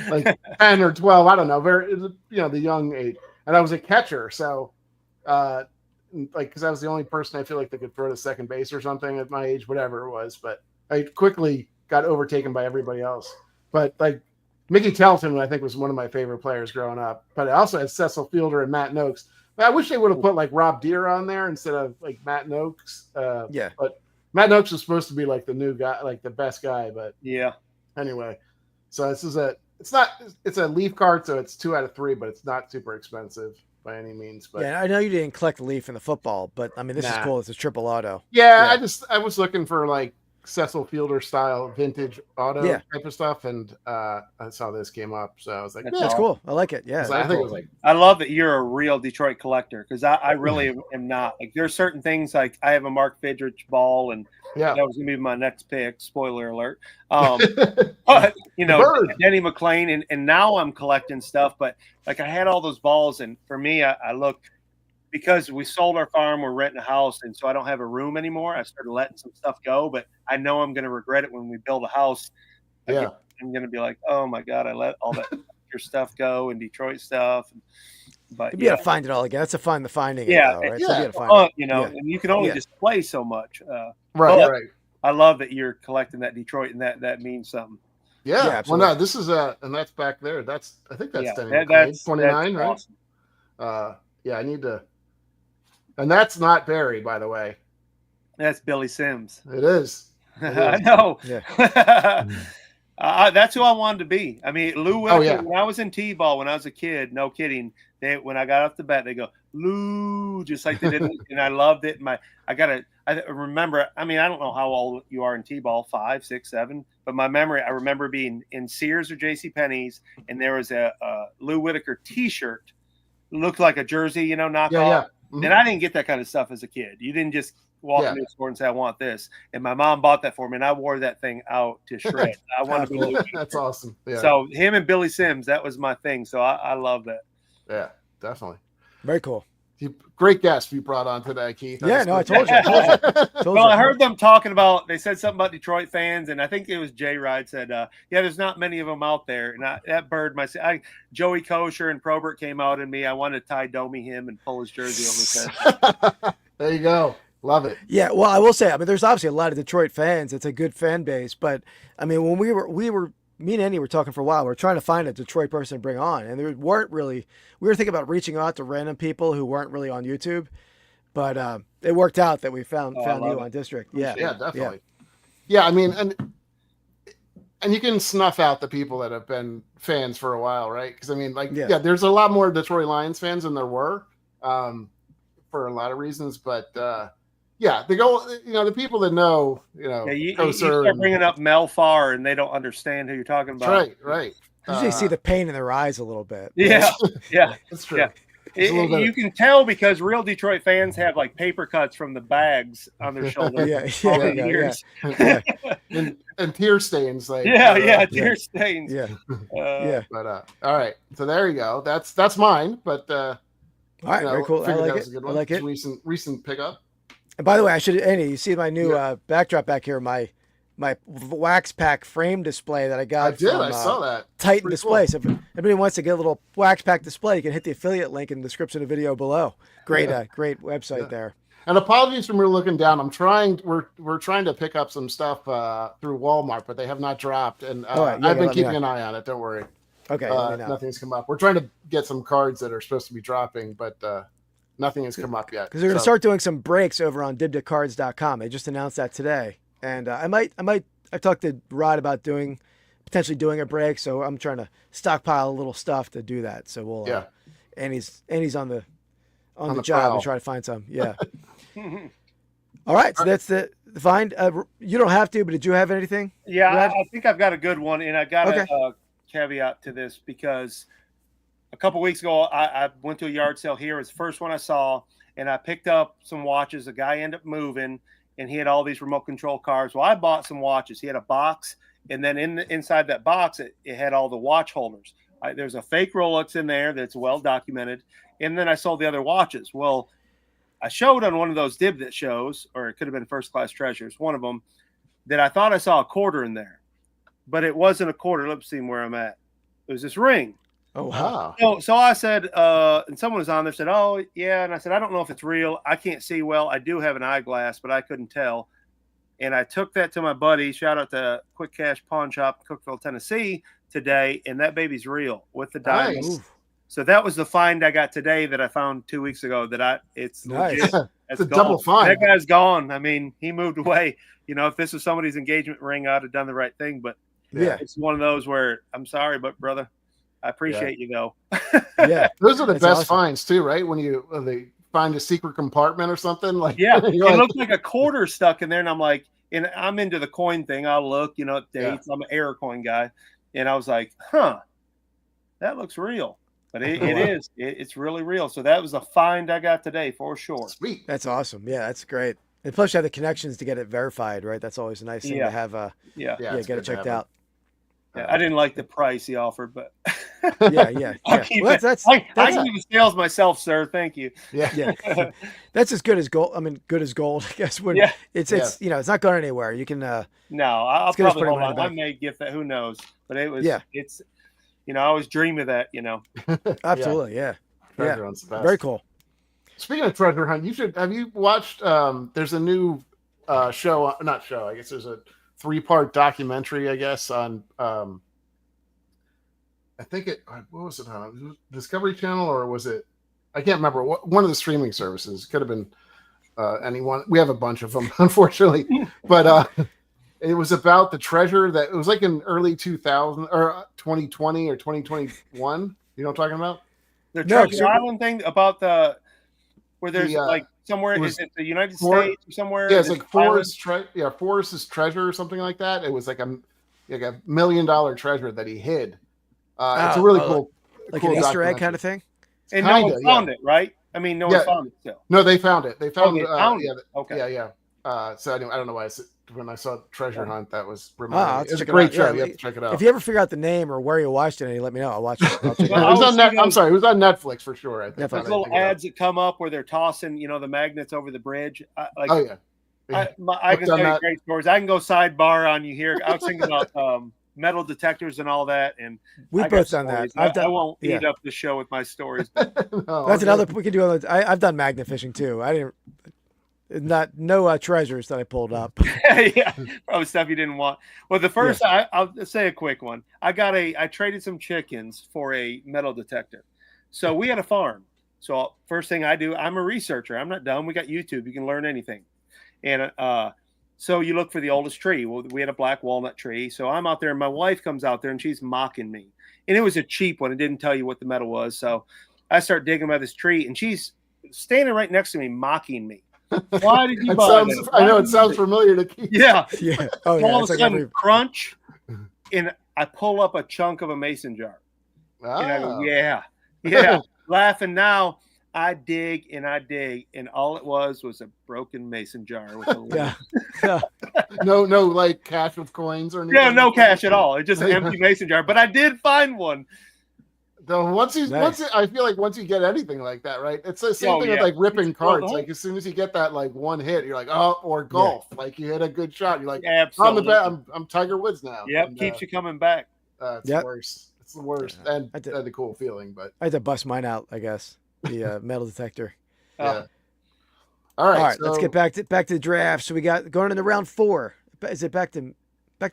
like 10 or 12. I don't know. The young age, and I was a catcher. So, because I was the only person I feel like that could throw to second base or something at my age, whatever it was. But I quickly got overtaken by everybody else. But like Mickey Tettleton, I think, was one of my favorite players growing up. But I also had Cecil Fielder and Matt Noakes. I wish they would have put like Rob Deere on there instead of like Matt Noakes. But Matt Noakes was supposed to be like the new guy, like the best guy. But yeah. Anyway, so it's a leaf card, so it's 2 out of 3, but it's not super expensive by any means. But yeah, I know you didn't collect the leaf in the football, but I mean, this is cool. It's a triple auto. Yeah, I was looking for like Cecil Fielder style vintage auto type of stuff, and I saw this came up, so I was like, that's cool. I like it. Yeah, I think it was like, I love that you're a real Detroit collector, because I really am not. Like, there's certain things, like I have a Mark Fidrich ball, and that was gonna be my next pick. Spoiler alert. But Denny McClain, and now I'm collecting stuff. But like, I had all those balls, and for me, I look. Because we sold our farm, we're renting a house, and so I don't have a room anymore. I started letting some stuff go, but I know I'm going to regret it when we build a house. Yeah, I'm going to be like, oh my God, I let all that your stuff go and Detroit stuff. But you got to find it all again. That's the finding it, right? Yeah, so you got to find it. And you can only display so much. Right. I love that you're collecting that Detroit, and that means something. Yeah. Well, no, this is and that's back there. I think that's Denny. That's 29, right? Awesome. Yeah, I need to. And that's not Barry, by the way. That's Billy Sims. It is. I know. Yeah. That's who I wanted to be. I mean, Lou Whitaker, when I was in T-ball, when I was a kid, no kidding, when I got off the bat, they go, Lou, just like they did. And I loved it. I remember, I mean, I don't know how old you are in T-ball, 5, 6, 7, but my memory, I remember being in Sears or JCPenney's, and there was a Lou Whitaker T-shirt. Looked like a jersey, knockoff. Yeah. Mm-hmm. And I didn't get that kind of stuff as a kid. You didn't just walk into the store and say, I want this. And my mom bought that for me, and I wore that thing out to shred. I wanted to be That's awesome. Yeah. So him and Billy Sims, that was my thing. So I love that. Yeah, definitely. Very cool. Great guest you brought on today, Keith. I told you. I heard them talking about, they said something about Detroit fans, and I think it was Jay Ride said, there's not many of them out there. And that bird, Joey Kosher and Probert came out in me. I wanted to tie Domi him and pull his jersey over his head. There you go. Love it. Yeah, well, I will say, I mean, there's obviously a lot of Detroit fans. It's a good fan base. But, I mean, when we were me and Andy were talking for a while. We were trying to find a Detroit person to bring on, and there weren't really. We were thinking about reaching out to random people who weren't really on YouTube, but it worked out that we found you on District. Yeah, definitely. Yeah, I mean, and you can snuff out the people that have been fans for a while, right? Because I mean, there's a lot more Detroit Lions fans than there were, for a lot of reasons, but. They go. The people that know. You start bringing up Mel Farr, and they don't understand who you're talking about. Right. You usually see the pain in their eyes a little bit. Yeah, that's true. Yeah. You can tell because real Detroit fans have like paper cuts from the bags on their shoulders. Years. And tear stains. Like tear stains. Yeah. But all right. So there you go. That's mine. But all right, very cool. I like it. I like it. Recent pickup. And by the way, Andy, you see my new backdrop back here, my wax pack frame display that I got. I saw that. Titan Display. Cool. So if anybody wants to get a little wax pack display, you can hit the affiliate link in the description of the video below. Great website there. And apologies for me looking down. We're trying to pick up some stuff through Walmart, but they have not dropped. And I've been keeping an eye on it. Don't worry. Okay. Nothing's come up. We're trying to get some cards that are supposed to be dropping, but nothing has come up yet. Because they're going to start doing some breaks over on dibdiccards.com. They just announced that today. And I talked to Rod about potentially doing a break. So I'm trying to stockpile a little stuff to do that. So we'll, and he's on the job and try to find some. Yeah. All right. So that's the find. You don't have to, but did you have anything? Yeah, I think I've got a good one. And I got a caveat to this because a couple weeks ago, I went to a yard sale here. It was the first one I saw, and I picked up some watches. The guy ended up moving, and he had all these remote control cars. Well, I bought some watches. He had a box, and then inside that box, it had all the watch holders. There's a fake Rolex in there that's well documented. And then I sold the other watches. Well, I showed on one of those Dibdit shows, or it could have been First Class Treasures, one of them, that I thought I saw a quarter in there, but it wasn't a quarter. Let's see where I'm at. It was this ring. Oh, wow. So I said, and someone was on there, said, oh, yeah. And I said, I don't know if it's real. I can't see well. I do have an eyeglass, but I couldn't tell. And I took that to my buddy. Shout out to Quick Cash Pawn Shop in Cookeville, Tennessee today. And that baby's real with the diamonds. Nice. So that was the find I got today that I found 2 weeks ago it's nice. Legit. It's a double find. That guy's gone. I mean, he moved away. You know, if this was somebody's engagement ring, I'd have done the right thing. But Yeah. it's one of those where I'm sorry, but brother, I appreciate you though. Yeah. Those are the That's best awesome. finds too, right? When they find a secret compartment or something like Yeah, it you're like, looked like a quarter stuck in there, and I'm like, and I'm into the coin thing. I'll look, you know, at dates. I'm an error coin guy, and I was like, huh, that looks real. But it is. It's really real. So that was a find I got today for sure. sweet. That's awesome. Yeah, that's great. And plus, you have the connections to get it verified, right? That's always a nice thing to have. Yeah. it's get good it to checked have out. Yeah, I didn't like the price he offered, but Yeah. I'll keep Well, it. that's I can do the sales myself, sir. Thank you. Yeah. that's as good as gold. I mean, good as gold, I guess. When it's you know, it's not going anywhere. You can. No, I'll It's good as probably putting hold money on. I back. may gift that. Who knows? But it was. Yeah. It's. You know, I always dream of that. You know. Absolutely. Yeah. Treasure hunt's the best. Very cool. Speaking of treasure hunt, have you watched there's a new show, not show, I guess there's a 3-part documentary, I guess, on I think what was it on? Was it Discovery Channel, or was it, I can't remember, one of the streaming services. Could have been anyone. We have a bunch of them, unfortunately. But it was about the treasure that it was like in early 2000 or 2020 or 2021. You know what I'm talking about? The No, Treasure Island thing about where there's like somewhere, was is it the United States or somewhere? Yeah, it's This like Forrest's treasure or something like that. It was like $1 million treasure that he hid. It's a really cool, like cool an Easter egg documentary. kind of thing. And no one found it, right? I mean, no one found it still. No, they found it. They found, they found yeah, it. Okay. yeah. So anyway, I don't know why when I saw Treasure Hunt, that was I'll reminding me. It's a check it great out. show. Yeah, You have to check it out. If you ever figure out the name or where you watched it, let me know. I'll watch it. I'll check it Well, out. It was on I was I'm sorry, it was on Netflix for sure. I think. Definitely. Those little ads that come up where they're tossing, you know, the magnets over the bridge. Oh yeah. I can tell you great stories. I can go sidebar on you here. I was thinking about metal detectors and all that, and We've I got both done that. stories. I won't eat up the show with my stories. No, That's another we can do. I've done magnet fishing too. I didn't. No treasures that I pulled up. Yeah, probably stuff you didn't want. Well, the first, I'll say a quick one. I traded some chickens for a metal detector. So we had a farm. So first thing I do, I'm a researcher. I'm not dumb. We got YouTube. You can learn anything. And so you look for the oldest tree. Well, we had a black walnut tree. So I'm out there, and my wife comes out there, and she's mocking me. And it was a cheap one. It didn't tell you what the metal was. So I start digging by this tree, and she's standing right next to me, mocking me. Why did you buy this? I know it sounds familiar to Keith. Yeah. Yeah. Oh yeah. All It's of a like sudden, crunch, and I pull up a chunk of a mason jar. And I go, yeah. Laughing now. I dig, and all it was a broken mason jar with a lid. Yeah. No, like cash with coins or anything. Yeah, no cash at all. It's just an empty mason jar. But I did find one. Though once I feel like once you get anything like that, right? It's the same thing with like ripping cards. Like as soon as you get that like one hit, you're like, oh, or golf. Yeah. Like you hit a good shot, you're like, absolutely. I'm Tiger Woods now. Yep, and, keeps you coming back. It's the worst. It's the worst, and the cool feeling. But I had to bust mine out, I guess. The metal detector. Yeah. All right. Let's get back to the draft. So we got going into round 4. Is it back to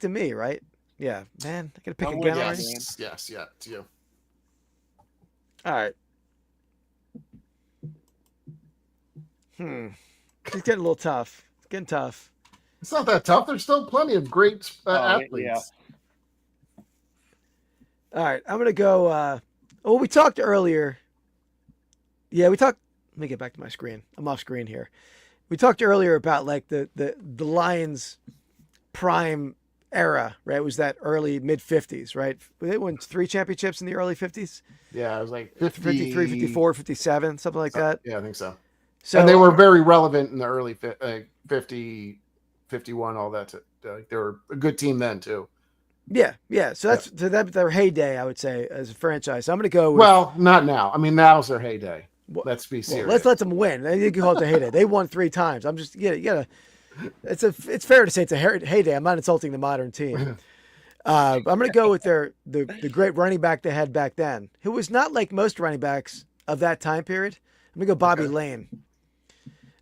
me, right? Yeah, man. I gotta pick again already. Yes, it's you. All right. It's getting a little tough. It's getting tough. It's not that tough. There's still plenty of great athletes. Yeah. All right. I'm gonna go. We talked earlier. Yeah, we talked. Let me get back to my screen. I'm off screen here. We talked earlier about like the Lions prime era, right? It was that early mid 50s, right? They won 3 championships in the early 50s. Yeah, it was like 53, 54, 57, something like that. Yeah, I think so. So and they were very relevant in the early 50, 51, all that. They were a good team then too. Yeah. So that's their heyday, I would say, as a franchise. So I'm going to go with. Well, not now. I mean, now's their heyday. Let's be serious. Let's let them win. You can call it their heyday. They won 3 times. I'm just you gotta. It's fair to say it's a heyday. I'm not insulting the modern team. I'm going to go with the great running back they had back then, who was not like most running backs of that time period. I'm going to go Bobby Lane.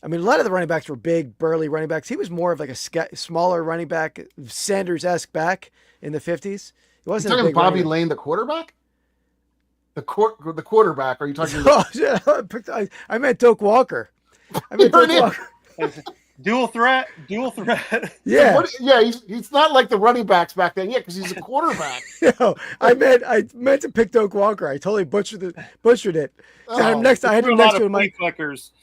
I mean, a lot of the running backs were big, burly running backs. He was more of like a smaller running back, Sanders-esque back in the 50s. He wasn't You're a talking big Bobby Lane, the quarterback? The quarterback? Are you talking? I meant Doak Walker. Dual threat. Yeah. He's not like the running backs back then. Yeah, because he's a quarterback. No, I meant to pick Doak Walker. I totally butchered it. I had him next to my flickers.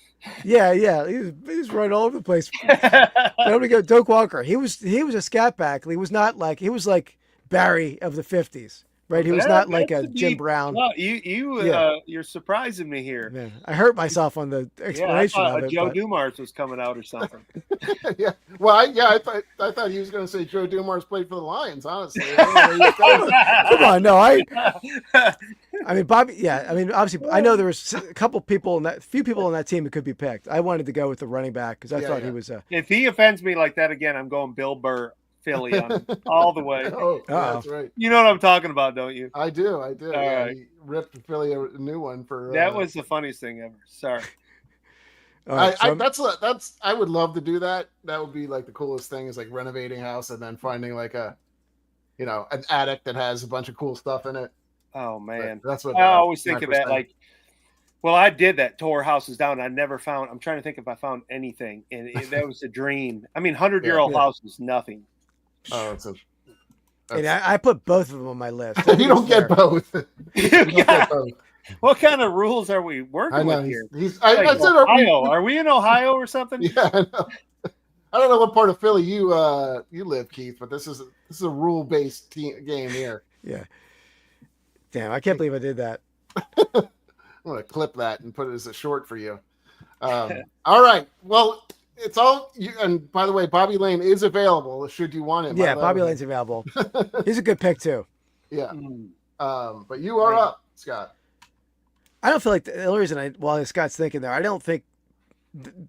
Yeah. He was running all over the place. I'm gonna go Doak Walker. He was a scat back. He was like Barry of the 50s. Right, he was not like a Jim Brown. No, you're surprising me here. Man, I hurt myself on the explanation I thought of it. Joe Dumars was coming out or something. Yeah, well, I thought he was going to say Joe Dumars played for the Lions. Honestly, come on, no, I mean Bobby. Yeah, I mean obviously I know there was a few people in that team who could be picked. I wanted to go with the running back because I thought he was. If he offends me like that again, I'm going Bill Burr. Philly on him, all the way. That's right. You know what I'm talking about, don't you? I do. All right. He ripped Philly a new one for. That was the funniest thing ever. Sorry. I would love to do that. That would be like the coolest thing is like renovating a house and then finding like an attic that has a bunch of cool stuff in it. Oh man, that's what I always think of that. Like, well, I did that, tore houses down. I'm trying to think if I found anything, and that was a dream. I mean, 100-year-old house is nothing. Oh, and I put both of them on my list. You don't get both. What kind of rules are we working with here? I said Ohio. Are we in Ohio or something? Yeah, I know. I don't know what part of Philly you live, Keith, but this is a rule-based game here. Yeah. Damn, I can't believe I did that. I'm gonna clip that and put it as a short for you. All right. Well. It's all and by the way, Bobby Lane is available should you want him. Yeah, Bobby Lane's available. He's a good pick too. Yeah. But you are up, Scott. I don't feel like the only reason while Scott's thinking there, I don't think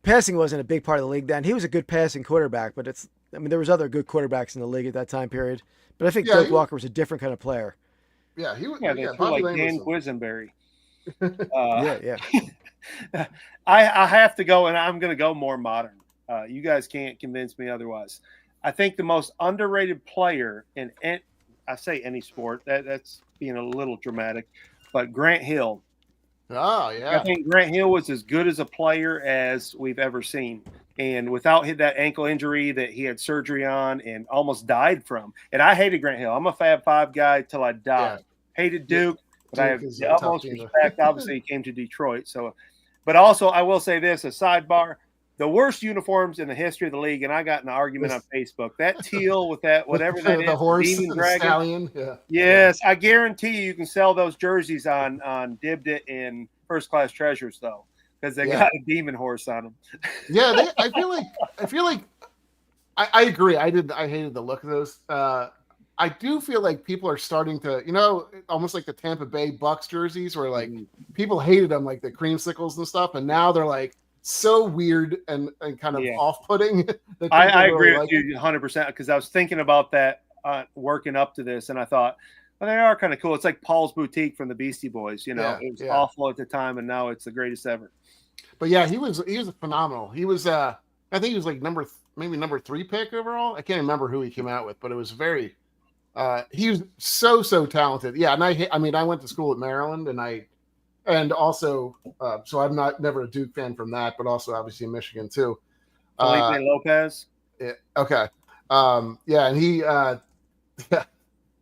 passing wasn't a big part of the league then. He was a good passing quarterback, but there was other good quarterbacks in the league at that time period. But I think Doak Walker was a different kind of player. Yeah, he was. Bobby like Dan Quisenberry. Yeah. I have to go, and I'm going to go more modern. You guys can't convince me otherwise. I think the most underrated player in I say any sport, that's being a little dramatic, but Grant Hill. Oh, yeah. I think Grant Hill was as good as a player as we've ever seen. And without that ankle injury that he had surgery on and almost died from. And I hated Grant Hill. I'm a Fab Five guy till I died. Yeah. Hated Duke. But I have the utmost respect. Obviously, he came to Detroit. But also, I will say this, a sidebar, the worst uniforms in the history of the league, and I got in an argument on Facebook, that teal with that, whatever that is, the horse, demon dragon. Stallion. Yeah. Yes, I guarantee you can sell those jerseys on Dibbed It in First Class Treasures, though, because they got a demon horse on them. Yeah, I feel like I agree. I hated the look of those. I do feel like people are starting to, almost like the Tampa Bay Bucks jerseys where like people hated them, like the creamsicles and stuff. And now they're like so weird and kind of off-putting. I agree with you 100% because I was thinking about that working up to this. And I thought, well, they are kind of cool. It's like Paul's Boutique from the Beastie Boys, it was awful at the time. And now it's the greatest ever. But yeah, he was phenomenal. He was, I think he was like number 3 pick overall. I can't remember who he came out with, but it was very, he was so talented. Yeah, and I went to school at Maryland, and also so I'm never a Duke fan from that, but also obviously in Michigan too. Felipe Lopez. Yeah, okay. Yeah, and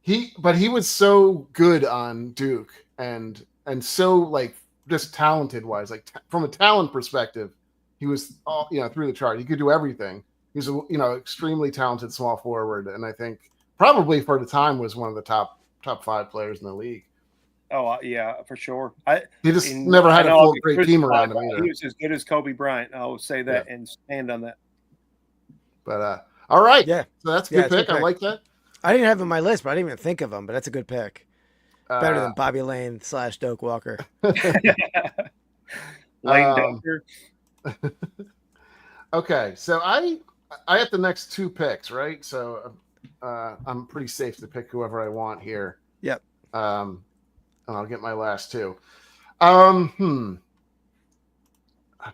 he was so good on Duke and so like just talented wise, like from a talent perspective, he was all through the chart. He could do everything. He was extremely talented small forward, and I think probably for the time was one of the top 5 players in the league. Oh yeah, for sure. He just never had a full great team around him either. He was as good as Kobe Bryant. I will say that and stand on that. But all right, yeah. So that's a good pick. I like that. I didn't have him on my list, but I didn't even think of him. But that's a good pick. Better than Bobby Lane / Doak Walker. Lane Doker. Okay, so I have the next 2 picks, right? So I'm pretty safe to pick whoever I want here. Yep. And I'll get my last 2. I'm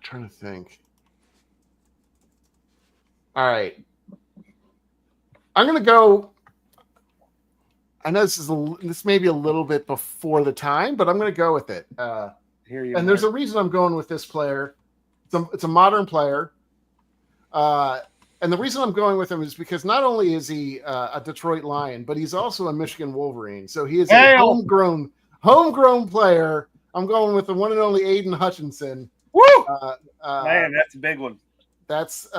trying to think. All right. I'm going to go. I know this may be a little bit before the time, but I'm going to go with it. There's a reason I'm going with this player. It's a modern player. And the reason I'm going with him is because not only is he a Detroit Lion, but he's also a Michigan Wolverine. So he is a homegrown player. I'm going with the one and only Aiden Hutchinson. Woo! Man, that's a big one. That's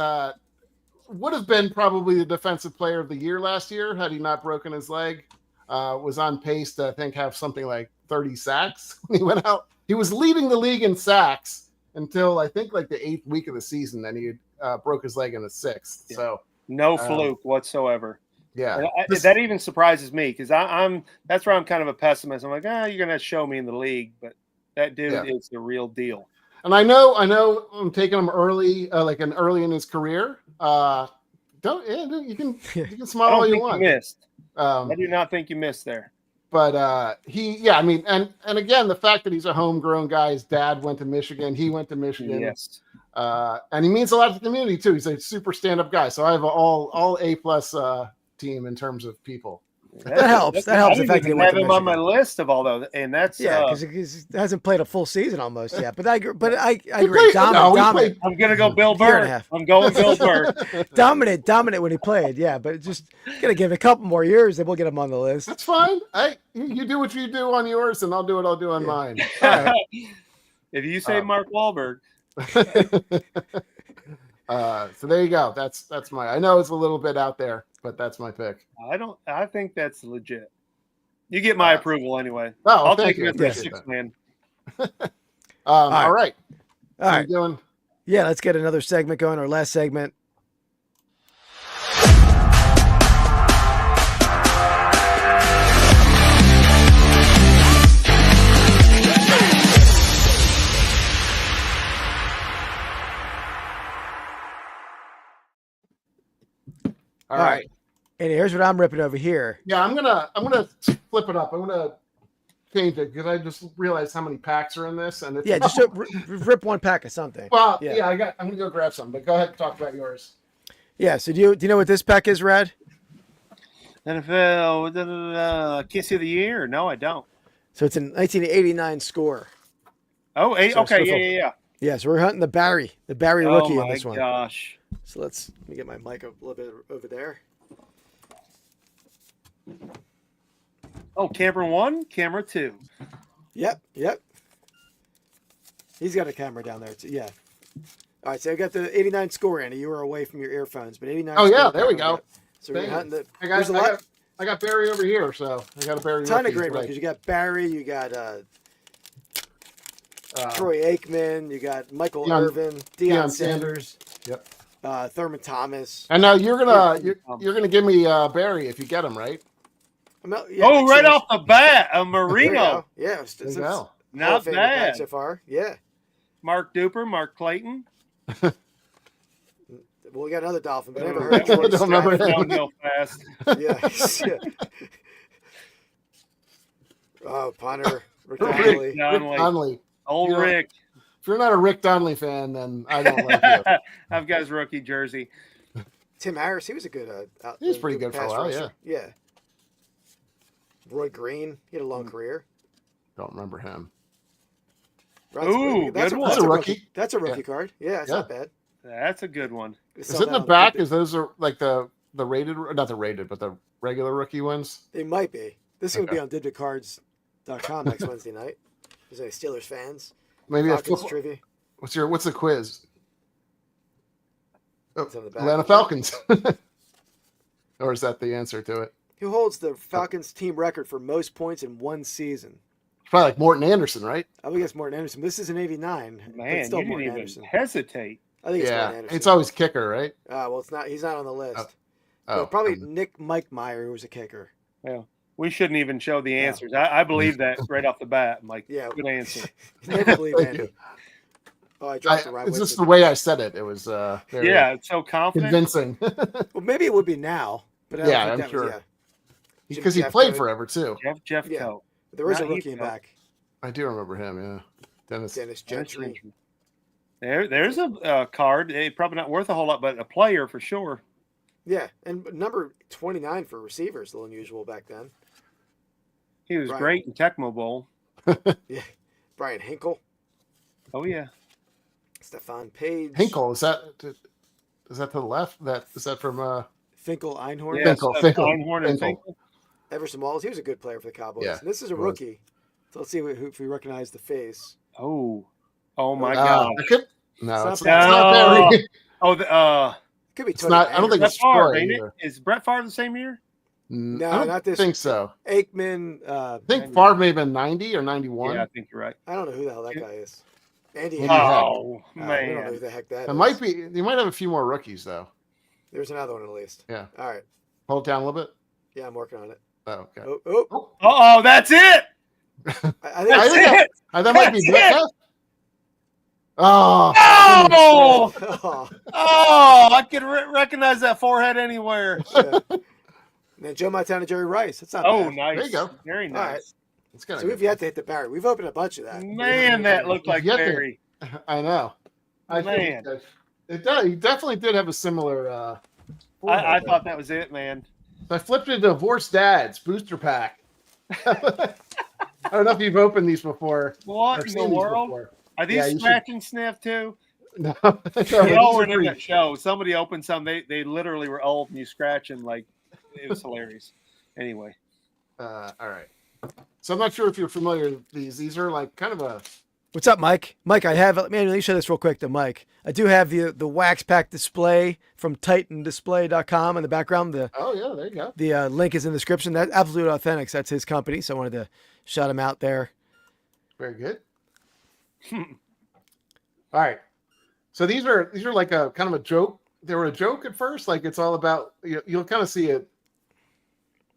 would have been probably the defensive player of the year last year had he not broken his leg. Was on pace to, I think, have something like 30 sacks when he went out. He was leading the league in sacks until I think like the 8th week of the season. Then he broke his leg in the 6th. Yeah. So no fluke whatsoever. Yeah, that even surprises me because I'm that's where I'm kind of a pessimist. I'm like, you're gonna show me in the league, but that dude is the real deal. And I know I'm taking him early, early in his career. You can smile all you want. You missed. I do not think you missed there. But and again, the fact that he's a homegrown guy, his dad went to Michigan, he went to Michigan. Yes. And he means a lot to the community too. He's a super stand-up guy. So I have an all A+ team in terms of people. That helps. That helps. I didn't even have him on my list of all those, and that's because he hasn't played a full season almost yet. But I agree. Played, dominant. I'm gonna go Bill Burr. I'm going Bill Burr. dominant when he played. Yeah, but just gonna give it a couple more years, then we'll get him on the list. That's fine. You do what you do on yours, and I'll do what I'll do on mine. All right. If you say Mark Wahlberg. So there you go. That's my. I know it's a little bit out there, but that's my pick. I think that's legit. You get my approval anyway. Oh, I'll thank take it as a 6-man. All right. All right. Doing? Yeah, let's get another segment going. Our last segment. All right. And here's what I'm ripping over here. Yeah, I'm gonna flip it up. I'm gonna change it because I just realized how many packs are in this, and it's just rip one pack of something. Well, I'm gonna go grab some, but go ahead and talk about yours. Yeah. So do you know what this pack is, Rad? NFL Kiss of the Year? No, I don't. So it's a 1989 score. Oh, okay, yeah. Yeah, so we're hunting the Barry rookie on this one. Oh my gosh. So let me get my mic up a little bit over there. Oh, camera 1, camera 2. Yep. He's got a camera down there too. Yeah. All right, so I got the 89 score, Andy. You were away from your earphones, but 89. Oh yeah, there we go. So we're hunting the. I got Barry over here, so I got a Barry. Ton of great rookies. You got Barry. You got Troy Aikman. You got Michael Irvin, Deion Sanders. Yep. Thurman Thomas. And now you're gonna give me Barry if you get him right. Right off the bat, a Marino. Yeah, not bad so far. Yeah. Mark Duper, Mark Clayton. Well, we got another Dolphin, but I never heard of Don't remember him. Downhill fast. Yeah. Oh, punter. Rick Donnelly. Old Rick. If you're not a Rick Donnelly fan, then I don't like you. I've got his rookie jersey. Tim Harris, he was a good. He was pretty good for a while, yeah. Yeah. Roy Green, he had a long career. Don't remember him. Good one. That's a rookie. That's a rookie card. Yeah, it's not bad. That's a good one. Is it in the back? Is those are like the rated, not the rated, but the regular rookie ones? They might be. This is going to be on digitcards.com next Wednesday night. There's any Steelers fans. Maybe Falcons trivia. What's the quiz? Atlanta Falcons. Or is that the answer to it? Who holds the Falcons team record for most points in one season? Probably like Morton Anderson, right? I would guess Morton Anderson. This is an 89. Man, still you Morton didn't Anderson. even hesitate. I think it's Morton Anderson. It's always kicker, right? Well, it's not. He's not on the list. Well, probably Nick Mike Meyer, who was a kicker. Yeah. We shouldn't even show the answers. I believe that right off the bat. I'm like, Yeah. good answer. Never believe Andy. Oh, I dropped the right It's way. just the way I said it. It was very It's so confident. convincing. Well, maybe it would be now, but I don't Yeah, think I'm that sure. was, Because he Jeff played Coe. forever too. Jeff Yeah. Coe. There was a Not rookie in Coe. back, I do remember him. Yeah, Dennis. Dennis Gentry. There's a card. Probably not worth a whole lot, but a player for sure. Yeah, and number 29 for receivers, a little unusual back then. He was Right. great in Tecmo Bowl. Yeah, Brian Hinkle, Oh yeah. Stefan Page, Hinkle, is that to the left? Is that from Finkel Einhorn, Finkel, Einhorn and Finkel. Finkel. Everson Wallace. He was a good player for the Cowboys. Yeah, And this is a he was. rookie. So let's see if we recognize the face. Oh my Ah, God. I could- no, It's it's not not Barry. Oh, the Could be It's Tony not- I don't think Andrews. it's Brett Favre, Troy ain't it? either. Is Brett Favre the same year? No, I don't not this. think so. Aikman. I think Favre may have been 90 or 91. Yeah, I think you're right. I don't know who the hell that guy is. Andy. Maybe Heck. Oh We don't know who man. the heck that It is. might be. You might have a few more rookies though. There's another one at least. Yeah. All right. Hold it down a little bit. Yeah, I'm working on it. Oh, okay. Oh, Oh, that's it. I think I That's think it. that might be That's Metcalf. Oh, Oh, oh, oh! I could recognize that forehead anywhere. yeah. And then Joe Montana, Jerry Rice. That's not Oh, bad. nice. There you go. Very All right. nice. it's kind So we've yet to hit the Barry. We've opened a bunch of that. Man, that looked like Yet to- Barry. I know. I Man. think it does. He definitely did have a similar. forehead I there. thought that was it, man. So I flipped it to Divorced Dads booster pack. I don't know if you've opened these before. What or in seen the these world? before. Are these Yeah, you should- scratch and sniff too? No, We all were in that show. Somebody opened some. They literally were old, and you scratch and like it was hilarious. Anyway, all right. So I'm not sure if you're familiar with these. These are like kind of a. What's up, Mike? Mike, I have. Man, let me show this real quick to Mike. I do have the wax pack display from TitanDisplay.com in the background. Oh yeah, there you go. The link is in the description. That's Absolute Authentics. That's his company. So I wanted to shout him out there. Very good. All right. So these are like a kind of a joke. They were a joke at first. Like it's all about you'll kind of see it,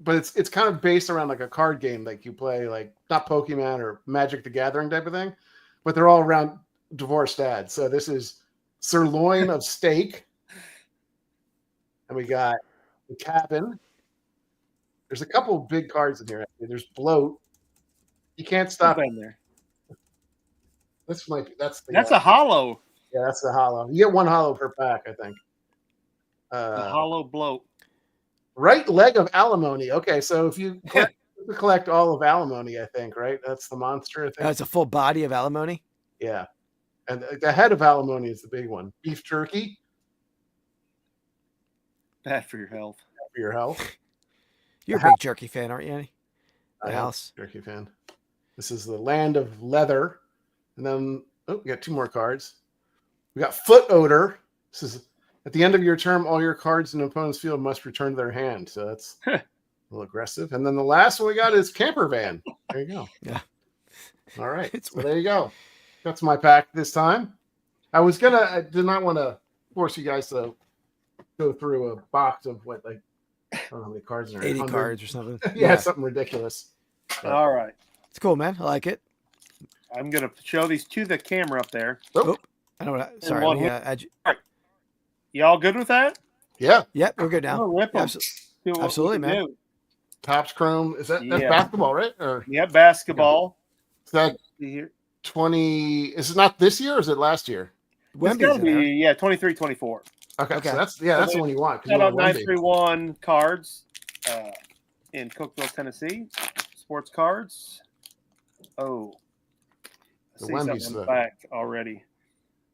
but it's kind of based around like a card game like you play, like not Pokemon or Magic the Gathering type of thing, but they're all around divorced dads. So this is sirloin of steak, and we got the cabin. There's a couple of big cards in here. Actually. There's bloat. You can't stop it. in there. This might be, that's a hollow. Yeah, that's the hollow. You get one hollow per pack, I think. A hollow bloat. Right leg of alimony. Okay, so if you collect all of alimony, I think, right? That's the monster, I think. It's a full body of alimony. Yeah. And the head of alimony is the big one. Beef jerky Bad for your health. for your health. You're a big jerky fan, aren't you, Annie? I The am house. a jerky fan. This is the land of leather. And then, we got two more cards. We got foot odor. This is at the end of your term, all your cards in an opponent's field must return to their hand. So that's a little aggressive. And then the last one we got is camper van. There you go. Yeah. All right. So there you go. That's my pack this time. I did not want to force you guys to go through a box of what, like, I don't know how many cards are there. 80 100? cards or something. Yeah, something ridiculous. All right. It's cool, man. I like it. I'm gonna show these to the camera up there. Oh, I don't know. Sorry. one let me, here. add you. Y'all good with that? yeah. Yep, we're good now. Oh, rip 'em. Absolutely. See what we Absolutely, can man. do. Topps Chrome. That's Yeah. basketball, right? Or Yeah, basketball. is that See here. 20? Is it not this year or is it last year? It's Wemby's gotta in there. be 23, 24. Okay, Okay. so that's the one you want. 'cause Shout you out want Wemby. 931 cards in Cookeville, Tennessee. Sports cards. Oh, I The see Wemby's something the- back already.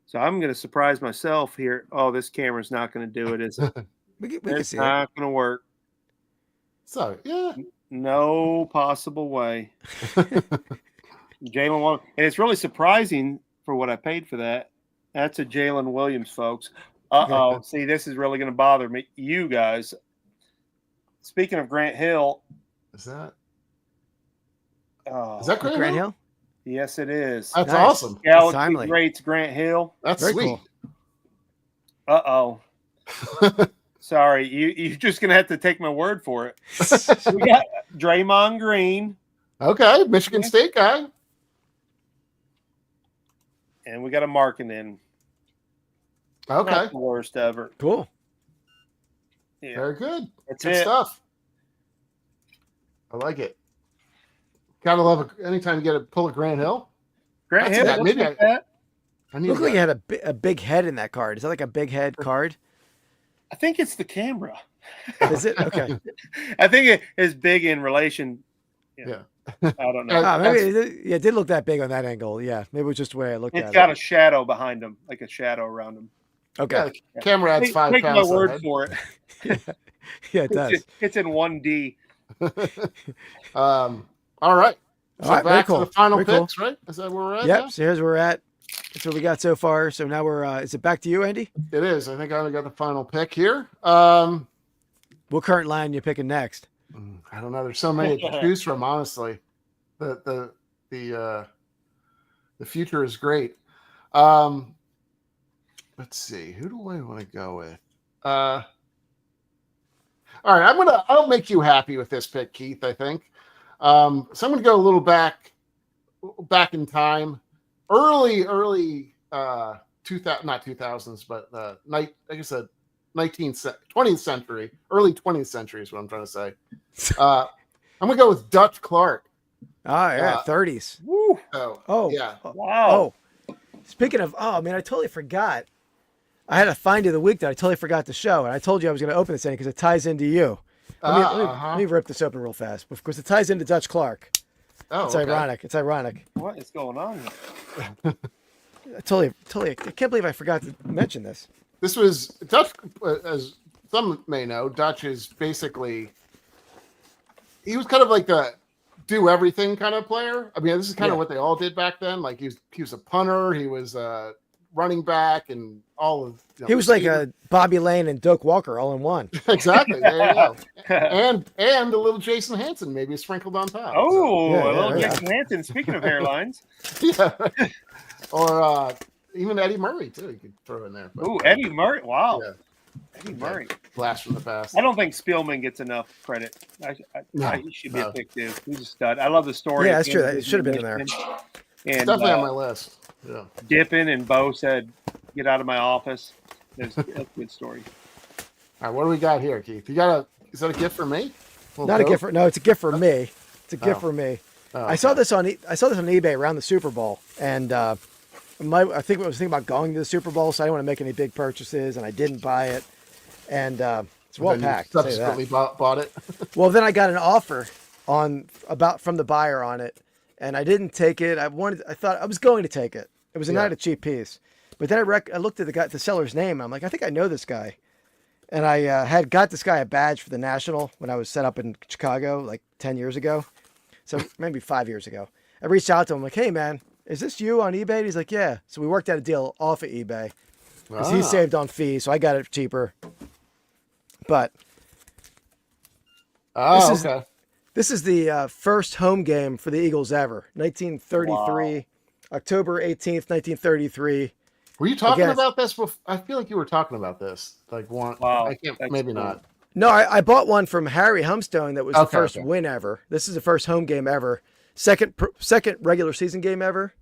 So I'm going to surprise myself here. Oh, this camera's not going to do it, is it? We can It's see it. not going to work. So yeah, No possible way. Jalen won, and it's really surprising for what I paid for that. That's a Jalen Williams, folks. Uh-oh. See, this is really going to bother me. You guys. Speaking of Grant Hill. is that Oh, Grant Hill? yes, it is. that's Nice. awesome. Galaxy timely. greats Grant Hill. That's Very sweet. cool. Uh-oh. Sorry, you're just gonna have to take my word for it. We got Draymond Green. Okay, Michigan State guy. And we got a Markkanen. Okay. Not the worst ever. Cool. Yeah. Very good. That's Good it. stuff. I like it. Gotta love anytime you get to pull a Grant Hill. Grant That's Hill, that. looks Maybe like that. I need Looked to like go. he had a big head in that card. Is that like a big head card? I think it's the camera. Is it? Okay. I think it is big in relation. Yeah. I don't know. Oh, maybe it did look that big on that angle. Yeah, maybe it was just the way I looked It's at got it. a shadow behind him, like a shadow around him. Okay. Yeah, the camera adds 5 Take pounds. my word ahead. for it. Yeah, it does. It's in 1D. All right. So All right, very back cool. to the final Very cool. picks, right? Is that where we're at? Yep. now? So here's where we're at. That's what we got so far. So now we're. Is it back to you, Andy? It is. I think I got the final pick here. What current line you picking next? I don't know. There's so many to choose from. Honestly, the future is great. Let's see. Who do I want to go with? All right. I'll make you happy with this pick, Keith. I think. So I'm gonna go a little back in time, early 2000, not 2000s, but like I said, 20th century, early 20th century is what I'm trying to say. I'm gonna go with Dutch Clark. Oh yeah, 30s. Woo. Oh, Oh yeah. Wow. Oh, speaking of, I totally forgot. I had a find of the week that I totally forgot to show, and I told you I was going to open this in because it ties into you. Let me rip this open real fast. Of course, it ties into Dutch Clark. Oh, It's okay. ironic. It's ironic. What is going on here? I totally. I can't believe I forgot to mention this. This was Dutch, as some may know. Dutch is basically he was kind of like the do everything kind of player. I mean, this is kind of what they all did back then. Like he was a punter, he was a running back, and all of. He was like a Bobby Lane and Doak Walker all in one. Exactly. There you go. and a little Jason Hansen maybe sprinkled on top. Oh, Yeah, a little yeah. Jason Hansen. Speaking of hairlines. Yeah. Or even Eddie Murray too. You could throw in there. But, Ooh, Eddie Murray. Wow. Yeah. Eddie Murray. Blast from the past. I don't think Spielman gets enough credit. He should be a pick too. He's a stud. I love the story. Yeah, of that's true. him It should have been in there. And Definitely on my list. Yeah. Dippin and Bo said, "Get out of my office." That's a good story. All right, what do we got here, Keith? Is that a gift for me? Not a gift for it's a gift for me. It's a gift for me. Oh, I saw this on eBay around the Super Bowl, and I think I was thinking about going to the Super Bowl, so I didn't want to make any big purchases, and I didn't buy it, and it's well packed. I'll tell you that. Subsequently bought it. Well, then I got an offer from the buyer on it, and I didn't take it. I thought I was going to take it. It was not a cheap piece, but then I looked at the seller's name. And I'm like, I think I know this guy, and I had got this guy a badge for the National when I was set up in Chicago like 10 years ago, so maybe 5 years ago. I reached out to him like, hey man, is this you on eBay? And he's like, yeah. So we worked out a deal off of eBay because he saved on fees, so I got it cheaper. But Okay. this is the first home game for the Eagles ever. 1933, October 18th, 1933. Were you talking Again. about this? I feel like you were talking about this. Like one. Wow, I can't. that's Maybe cool. not. No, I bought one from Harry Humstone that was the first Okay. win ever. This is the first home game ever. Second regular season game ever.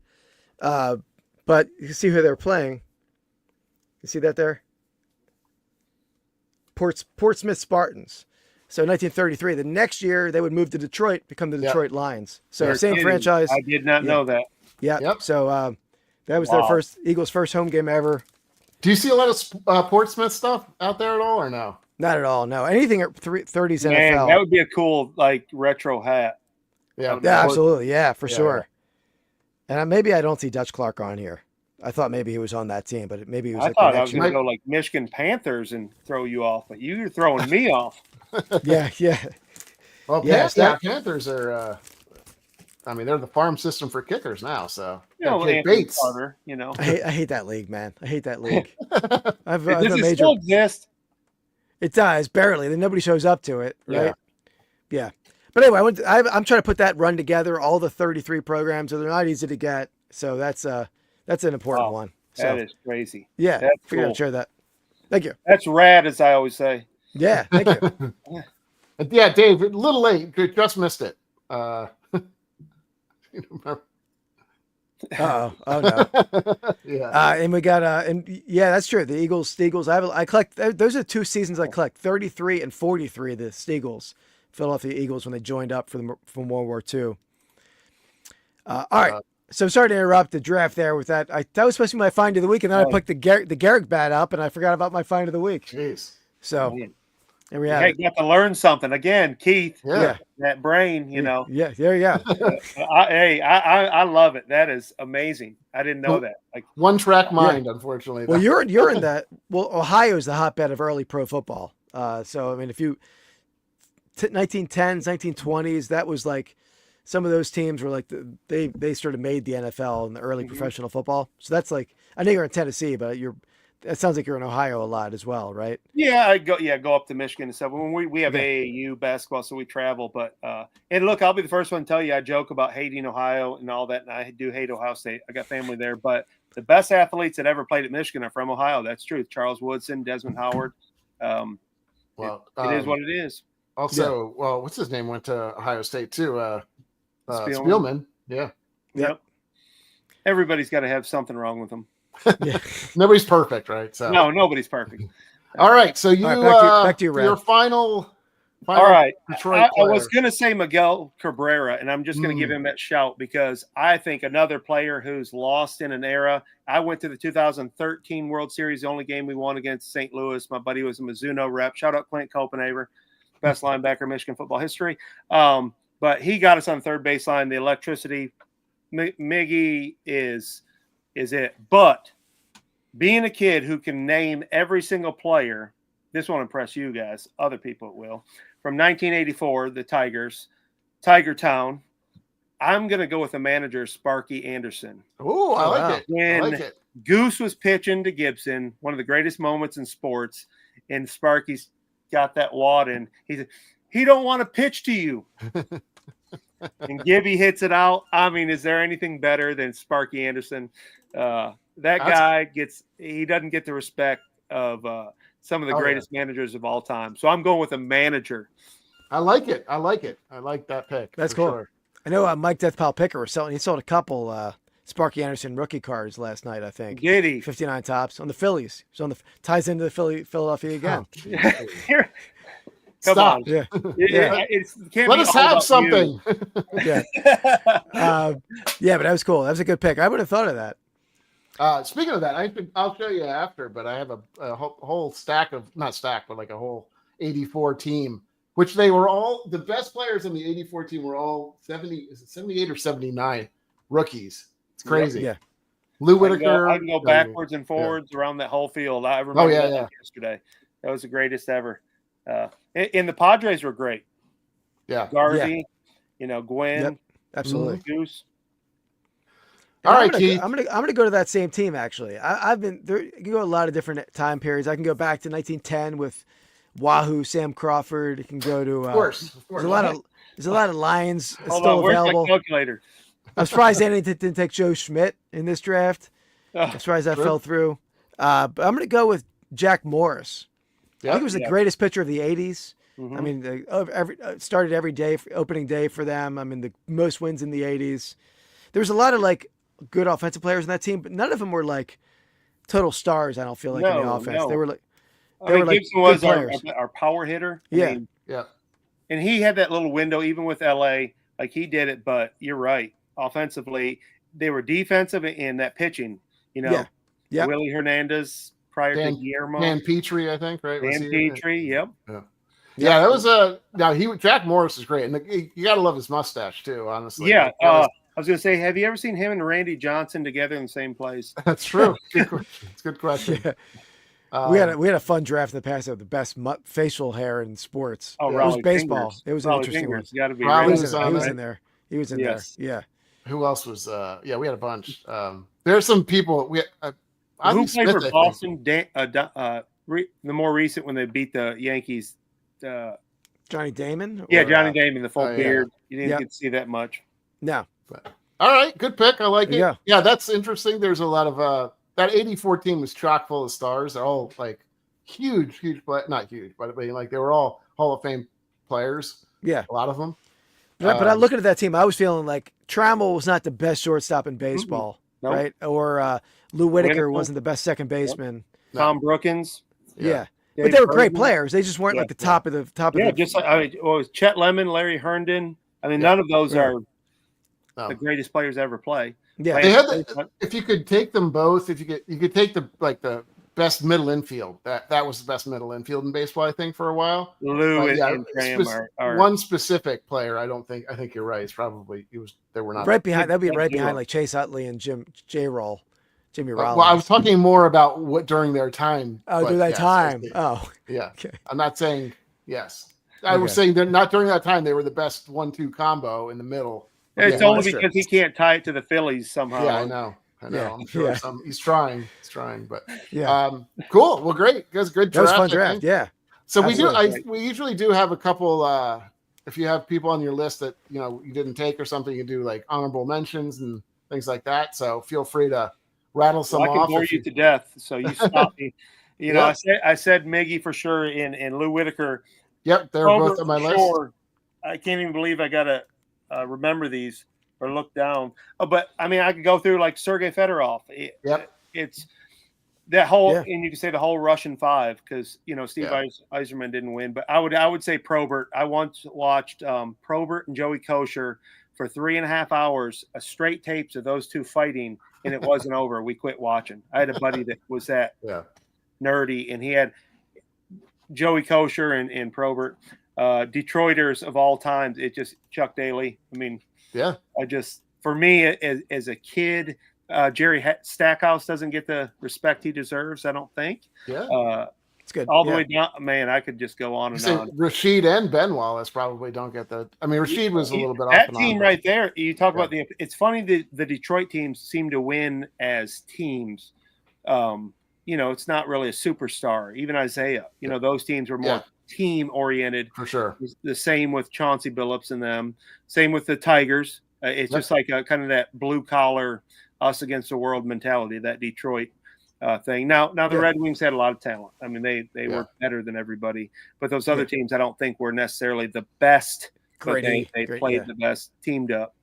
But you can see who they're playing. You see that there? Portsmouth Spartans. So 1933. The next year they would move to Detroit, become the Detroit Lions. So You're same kidding. franchise. I did not know that. Yeah. Yep. So that was their Wow. Eagles' first home game ever. Do you see a lot of Portsmouth stuff out there at all, or no? Not at all. No, anything at 30s Man, NFL. that would be a cool like retro hat. Yeah. Yeah, absolutely. Yeah, for Yeah, sure. And maybe I don't see Dutch Clark on here. I thought maybe he was on that team, but maybe he was I like thought the I next was going year. to go like Michigan Panthers and throw you off, but you're throwing me off. Yeah. Well, Yes, Panthers are. I mean, they're the farm system for kickers now. So You know, Jake Anthony Bates. Carter, you know. I hate that league, man. I hate that league. I've Does a it major. still exist? It does barely. Then nobody shows up to it, Yeah. right? Yeah. But anyway, I'm trying to put that run together. All the 33 programs, so they're not easy to get. So that's an important Wow. one. So That is crazy. yeah, That's figured cool. I'd share that. Thank you. That's rad, as I always say. Yeah, thank you. Yeah, Dave, a little late. You just missed it. Oh no. Yeah. And we got and yeah, that's true. The Eagles. I collect. Those are 2 seasons I collect. 33 and 43. The Steagles, Philadelphia Eagles, when they joined up from World War II. All right. So sorry to interrupt the draft there with that. That was supposed to be my find of the week, and then I picked the Garrick bat up, and I forgot about my find of the week. Jeez. So there we have Hey, it. you got to learn something again, Keith. Yeah. That brain, you know. Yeah, there you go. I love it. That is amazing. I didn't know that. Like One track mind, unfortunately. Well, you're in that. Well, Ohio's the hotbed of early pro football. So I mean, if you 1910s, 1920s, that was like some of those teams were like they sort of made the NFL and the early professional football. So that's like, I know you're in Tennessee, but it sounds like you're in Ohio a lot as well, right? Yeah, I go up to Michigan and stuff. When we have AAU basketball, so we travel. But and look, I'll be the first one to tell you I joke about hating Ohio and all that, and I do hate Ohio State. I got family there, but the best athletes that ever played at Michigan are from Ohio. That's true. Charles Woodson, Desmond Howard. Well, it is what it is. Also, well, what's his name? Went to Ohio State too. Spielman. Yeah. Yep. Everybody's got to have something wrong with them. Yeah. Nobody's perfect, right? So No, nobody's perfect. All right. So you back to you, Red. your final All right. Detroit I was going to say Miguel Cabrera, and I'm just going to give him that shout because I think another player who's lost in an era. I went to the 2013 World Series, the only game we won against St. Louis. My buddy was a Mizuno rep. Shout out Clint Copenhaver, best linebacker in Michigan football history. But he got us on third baseline. The electricity, Miggy is it. But being a kid who can name every single player, this won't impress you guys. Other people will. From 1984, the Tigers, Tiger Town. I'm going to go with the manager, Sparky Anderson. Oh, I like it. When I like it. Goose was pitching to Gibson, one of the greatest moments in sports, and Sparky's got that wad in. He said, he don't want to pitch to you. And Gibby hits it out. I mean, is there anything better than Sparky Anderson? That guy he doesn't get the respect of some of the greatest managers of all time. So I'm going with a manager. I like it. I like that pick. That's cool. Sure. I know Mike Deathpile Picker was selling. He sold a couple Sparky Anderson rookie cards last night, I think. Did he? 59 tops on the Phillies. So ties into the Philadelphia again. Come on. Yeah. Let us have something. Yeah. Yeah, but that was cool. That was a good pick. I would have thought of that. Speaking of that, I'll show you after, but I have a whole stack of, not stack, but like a whole 84 team, which they were all, the best players in the 84 team were all 78 or 79 rookies. It's crazy. Yeah. Lou Whitaker. I can go backwards and forwards around that whole field. I remember that yesterday. That was the greatest ever. And the Padres were great. Yeah. Garvey, Gwen. Yep, absolutely. Goose. All right, Keith. I'm gonna go to that same team. Actually, I've been there. You can go a lot of different time periods. I can go back to 1910 with Wahoo, Sam Crawford. You can go to. Of course. There's a lot of Lions Hold still on, where's available. my calculator? I'm surprised they didn't take Joe Schmidt in this draft. I'm surprised that fell through. But I'm gonna go with Jack Morris. I think he was the greatest pitcher of the 80s. I mean, started every day, opening day for them. I mean, the most wins in the 80s. There was a lot of good offensive players in that team, but none of them were total stars. I don't feel like in the offense. No. They were Gibson was players. our power hitter. Yeah. And he had that little window, even with LA, he did it. But you're right. Offensively, they were defensive in that pitching. Willie Hernandez prior to Guillermo. Dan Petrie, I think, right? Dan Petrie, yep. Yeah, that was Jack Morris is great, and you got to love his mustache too. Honestly, yeah. I was going to say, have you ever seen him and Randy Johnson together in the same place? That's true. It's a good question. Yeah. We had a fun draft in the past of the best facial hair in sports. Oh, it was baseball. It was an interesting one. Got to be. He was in there. He was in there. Yeah. Who else was? We had a bunch. There's some people. Who played for Boston? The more recent when they beat the Yankees. Johnny Damon? Yeah, Johnny Damon, the full beard. You didn't get to see that much. No. But, all right, good pick. I like it. Yeah, that's interesting. There's a lot of that 84 team was chock full of stars. They're all huge play, not huge, but I mean, like they were all Hall of Fame players. Yeah, a lot of them. But I looking at that team, I was feeling like Trammell was not the best shortstop in baseball, Nope. right? Or Lou Whitaker wasn't the best second baseman. Tom Brookins. Yeah. Dave But they were great Herndon. players. They just weren't like the top of the top of the. Just like it was Chet Lemon, Larry Herndon. I mean, none of those are the greatest players to ever play. Yeah, they had if you could take them both, you could take the best middle infield. That was the best middle infield in baseball, I think, for a while. Lou and Graham are one specific player. I think you're right. They were not right behind. That'd be right behind like Chase Utley and Jimmy Rollins. Well, I was talking more about what during their time. Oh, during that time. Yeah. Okay. I'm not saying yes. I was saying that not during that time. They were the best 1-2 combo in the middle. It's only because he can't tie it to the Phillies somehow. Yeah, I know. Yeah. I'm sure he's trying. But yeah. Cool. Well, great. That's good. That was a fun draft. Yeah. So we usually do have a couple. If you have people on your list that you didn't take or something, you do like honorable mentions and things like that. So feel free to rattle some off. I can bore you to death, so you stop me. I said Miggy for sure, and Lou Whitaker. Yep, they're both on my list. I can't even believe I gotta remember these or look down. But I mean, I could go through like Sergei Fedorov. It's that whole, and you can say the whole Russian five because Steve Yzerman didn't win. But I would say Probert. I once watched Probert and Joey Kosher for 3.5 hours, a straight tapes of those two fighting, and it wasn't over. We quit watching. I had a buddy that was that nerdy, and he had Joey Kosher and Probert. Detroiters of all times, it just Chuck Daly. I mean, for me as a kid, Jerry Stackhouse doesn't get the respect he deserves. I don't think. It's good. All the way down, man. I could just go on and on. Rashid and Ben Wallace probably don't get the. I mean, Rashid was a little bit off. That team right there. You talk about it's funny that the Detroit teams seem to win as teams. It's not really a superstar. Even Isaiah. Those teams were more team oriented. For sure. The same with Chauncey Billups and them. Same with the Tigers. It's just like a kind of that blue collar, us against the world mentality. That Detroit. Thing. Now the Red Wings had a lot of talent. I mean, they were better than everybody, but those other teams I don't think were necessarily the best. But they played the best, teamed up.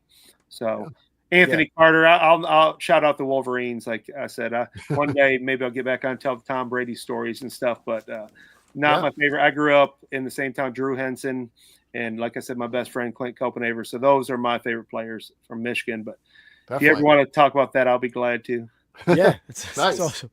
So Anthony Carter, I'll shout out the Wolverines. Like I said, one day maybe I'll get back on and tell the Tom Brady stories and stuff, but not my favorite. I grew up in the same town, Drew Henson, and like I said, my best friend Clint Copenhaver. So those are my favorite players from Michigan. But if you ever want to talk about that, I'll be glad to. Yeah, it's nice. It's awesome.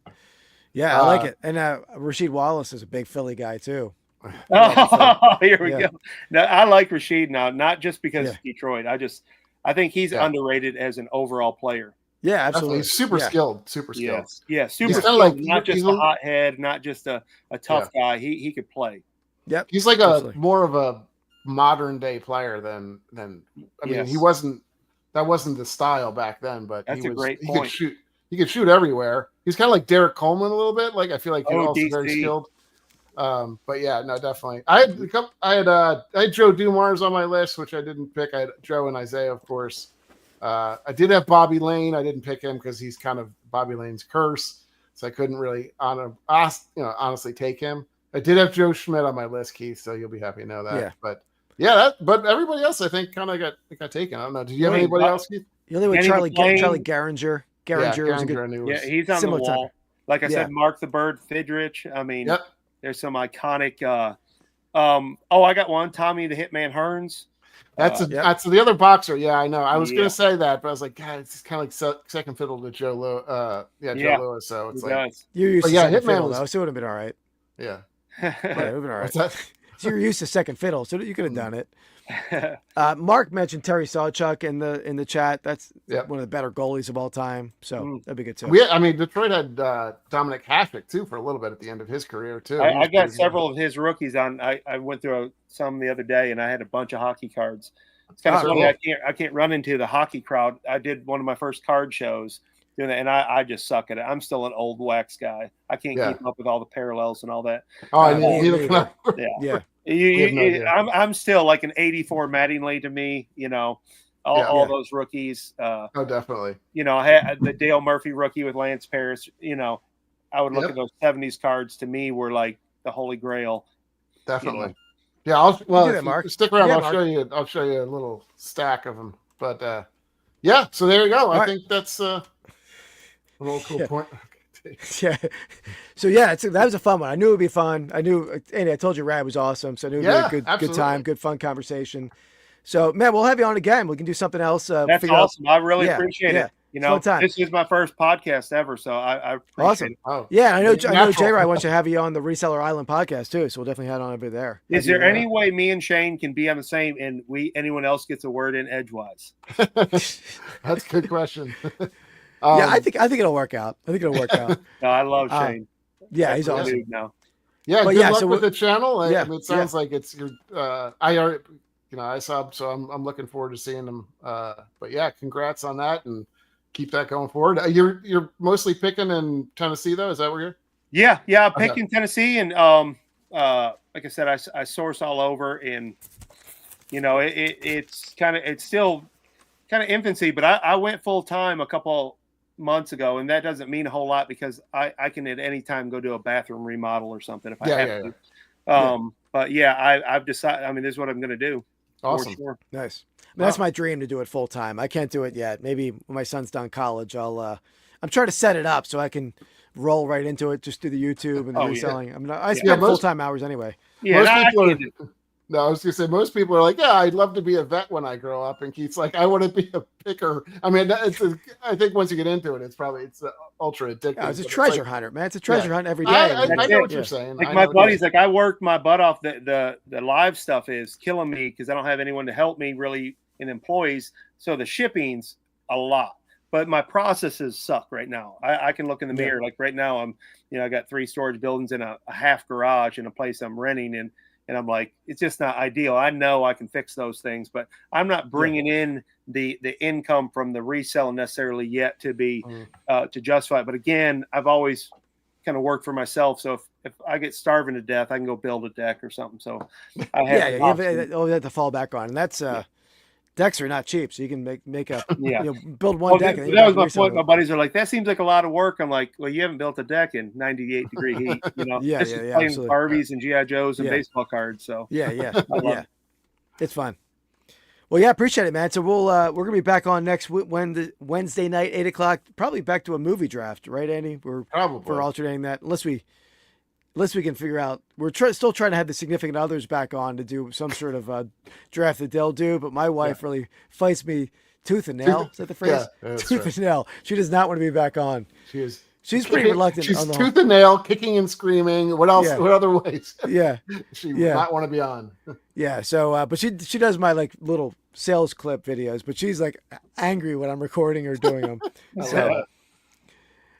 Yeah, I like it. And Rasheed Wallace is a big Philly guy too. Here we go. Now I like Rasheed now, not just because of Detroit. I think he's underrated as an overall player. Yeah, absolutely. He's super skilled. Super skilled. Yeah, super skilled. Like, not just a hothead, not just a tough guy. He could play. Yep. He's like more of a modern day player than I mean, he wasn't. That wasn't the style back then, but that's a great point. He could shoot everywhere. He's kind of like Derek Coleman a little bit. Like I feel like he's also very skilled. But yeah, no, definitely. I had Joe Dumars on my list, which I didn't pick. I had Joe and Isaiah, of course. I did have Bobby Lane. I didn't pick him because he's kind of Bobby Lane's curse, so I couldn't really honestly take him. I did have Joe Schmidt on my list, Keith, so you'll be happy to know that. Yeah. But everybody else I think kind of got taken. I don't know. Did you have anybody else, Keith? The only way Charlie Garinger. Garinger is a good. He's on the wall. Time. Like I said, Mark the Bird, Fidrich. I mean, there's some iconic. I got one. Tommy the Hitman Hearns. That's the other boxer. Yeah, I know. I was going to say that, but I was like, God, it's kind of like second fiddle to Joe Joe Lewis. So it's like you used to second fiddle though, so it would have been all right. Yeah, it would have been all right. So you're used to second fiddle, so you could have done it. Mark mentioned Terry Sawchuk in the chat. That's one of the better goalies of all time. So that'd be good too. Detroit had Dominic Hasek too for a little bit at the end of his career too. I got several of his rookies on. I went through some the other day, and I had a bunch of hockey cards. It's kind of funny. Cool. I can't run into the hockey crowd. I did one of my first card shows doing that, and I just suck at it. I'm still an old wax guy. I can't keep up with all the parallels and all that. I'm still like an 84 Mattingly to me, all those rookies. Definitely. I had the Dale Murphy rookie with Lance Parrish, I would look at those 70s cards. To me, were like the holy grail. Definitely. Yeah. Do that, Mark. Stick around. Yeah, I'll Mark. show you. I'll show you a little stack of them. But yeah. So there you go. I think that's a little cool point. Yeah. So yeah, that was a fun one. I knew it would be fun. I knew, Andy, I told you Rad was awesome. So I knew it would be a good time, good fun conversation. So man, we'll have you on again. We can do something else. That's awesome. I really appreciate it. Fun this is my first podcast ever, so I appreciate it. Oh, yeah, I know J-Rod wants to have you on the Reseller Island podcast too, so we'll definitely head on over there. Is there any way me and Shane can be on the same and anyone else gets a word in edgewise? That's a good question. Yeah, I think it'll work out. No, I love Shane. Yeah, he's awesome. Now. Yeah, but good luck with the channel. Yeah, I mean, it sounds like it's your. I already, I sub, so I'm looking forward to seeing them. But yeah, congrats on that, and keep that going forward. You're mostly picking in Tennessee, though. Is that where you're? Yeah, I'm picking Tennessee, and like I said, I source all over, and it's still kind of infancy, but I went full time a couple months ago, and that doesn't mean a whole lot because I can at any time go do a bathroom remodel or something if I have to. But yeah, I've decided. I mean, this is what I'm going to do. Awesome, nice. I mean, that's my dream to do it full time. I can't do it yet. Maybe when my son's done college, I'm trying to set it up so I can roll right into it, just do the YouTube and the reselling. Yeah. I spend full time hours anyway. Yeah, I was gonna say most people are like, yeah, I'd love to be a vet when I grow up, and Keith's like, I want to be a picker. I mean, I think once you get into it, it's ultra addictive. Yeah, it's a treasure hunter, man. It's a treasure hunt every day. I know what you're saying. Like my buddy's like, I worked my butt off. The live stuff is killing me because I don't have anyone to help me really in employees. So the shipping's a lot, but my processes suck right now. I can look in the mirror. Like right now, I got 3 storage buildings and a half garage in a place I'm renting in. And I'm like, it's just not ideal. I know I can fix those things, but I'm not bringing in the income from the resale necessarily yet to be to justify it. But again, I've always kind of worked for myself. So if I get starving to death, I can go build a deck or something. So I have you have to fall back on, and that's decks are not cheap, so you can make a build one deck. And that was my point. My buddies are like, that seems like a lot of work. I'm like, well, you haven't built a deck in 98 degree heat, playing Barbies and GI Joes and baseball cards. So yeah, it's fun. Well, yeah, appreciate it, man. So we're gonna be back on next Wednesday night, 8:00, probably back to a movie draft, right, Andy? We're alternating that unless we can figure out. We're still trying to have the significant others back on to do some sort of draft that they'll do, but my wife really fights me tooth and nail. Is that the phrase? Yeah, tooth and nail. She does not want to be back on. She's pretty reluctant. She's tooth and nail, kicking and screaming. What else? What other ways? She would not want to be on. Yeah. So, but she does my like little sales clip videos, but she's like angry when I'm recording or doing them. So.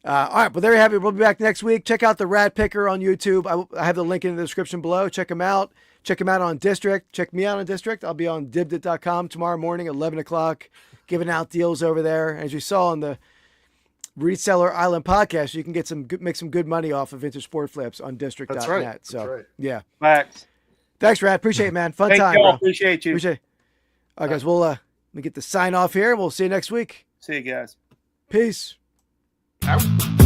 All right, but there you have it. We'll be back next week. Check out the Rad Picker on YouTube. I have the link in the description below. Check him out. Check him out on District. Check me out on District. I'll be on dibdit.com tomorrow morning at 11:00, giving out deals over there. As you saw on the Reseller Island Podcast, you can make some good money off of vintage sport flips on district.net. That's right. So, yeah. Thanks, Rad. Appreciate it, man. Fun Thank time, you all. bro. Appreciate you. Appreciate it. All right, guys. Let me get the sign off here, and we'll see you next week. See you guys. Peace. Out.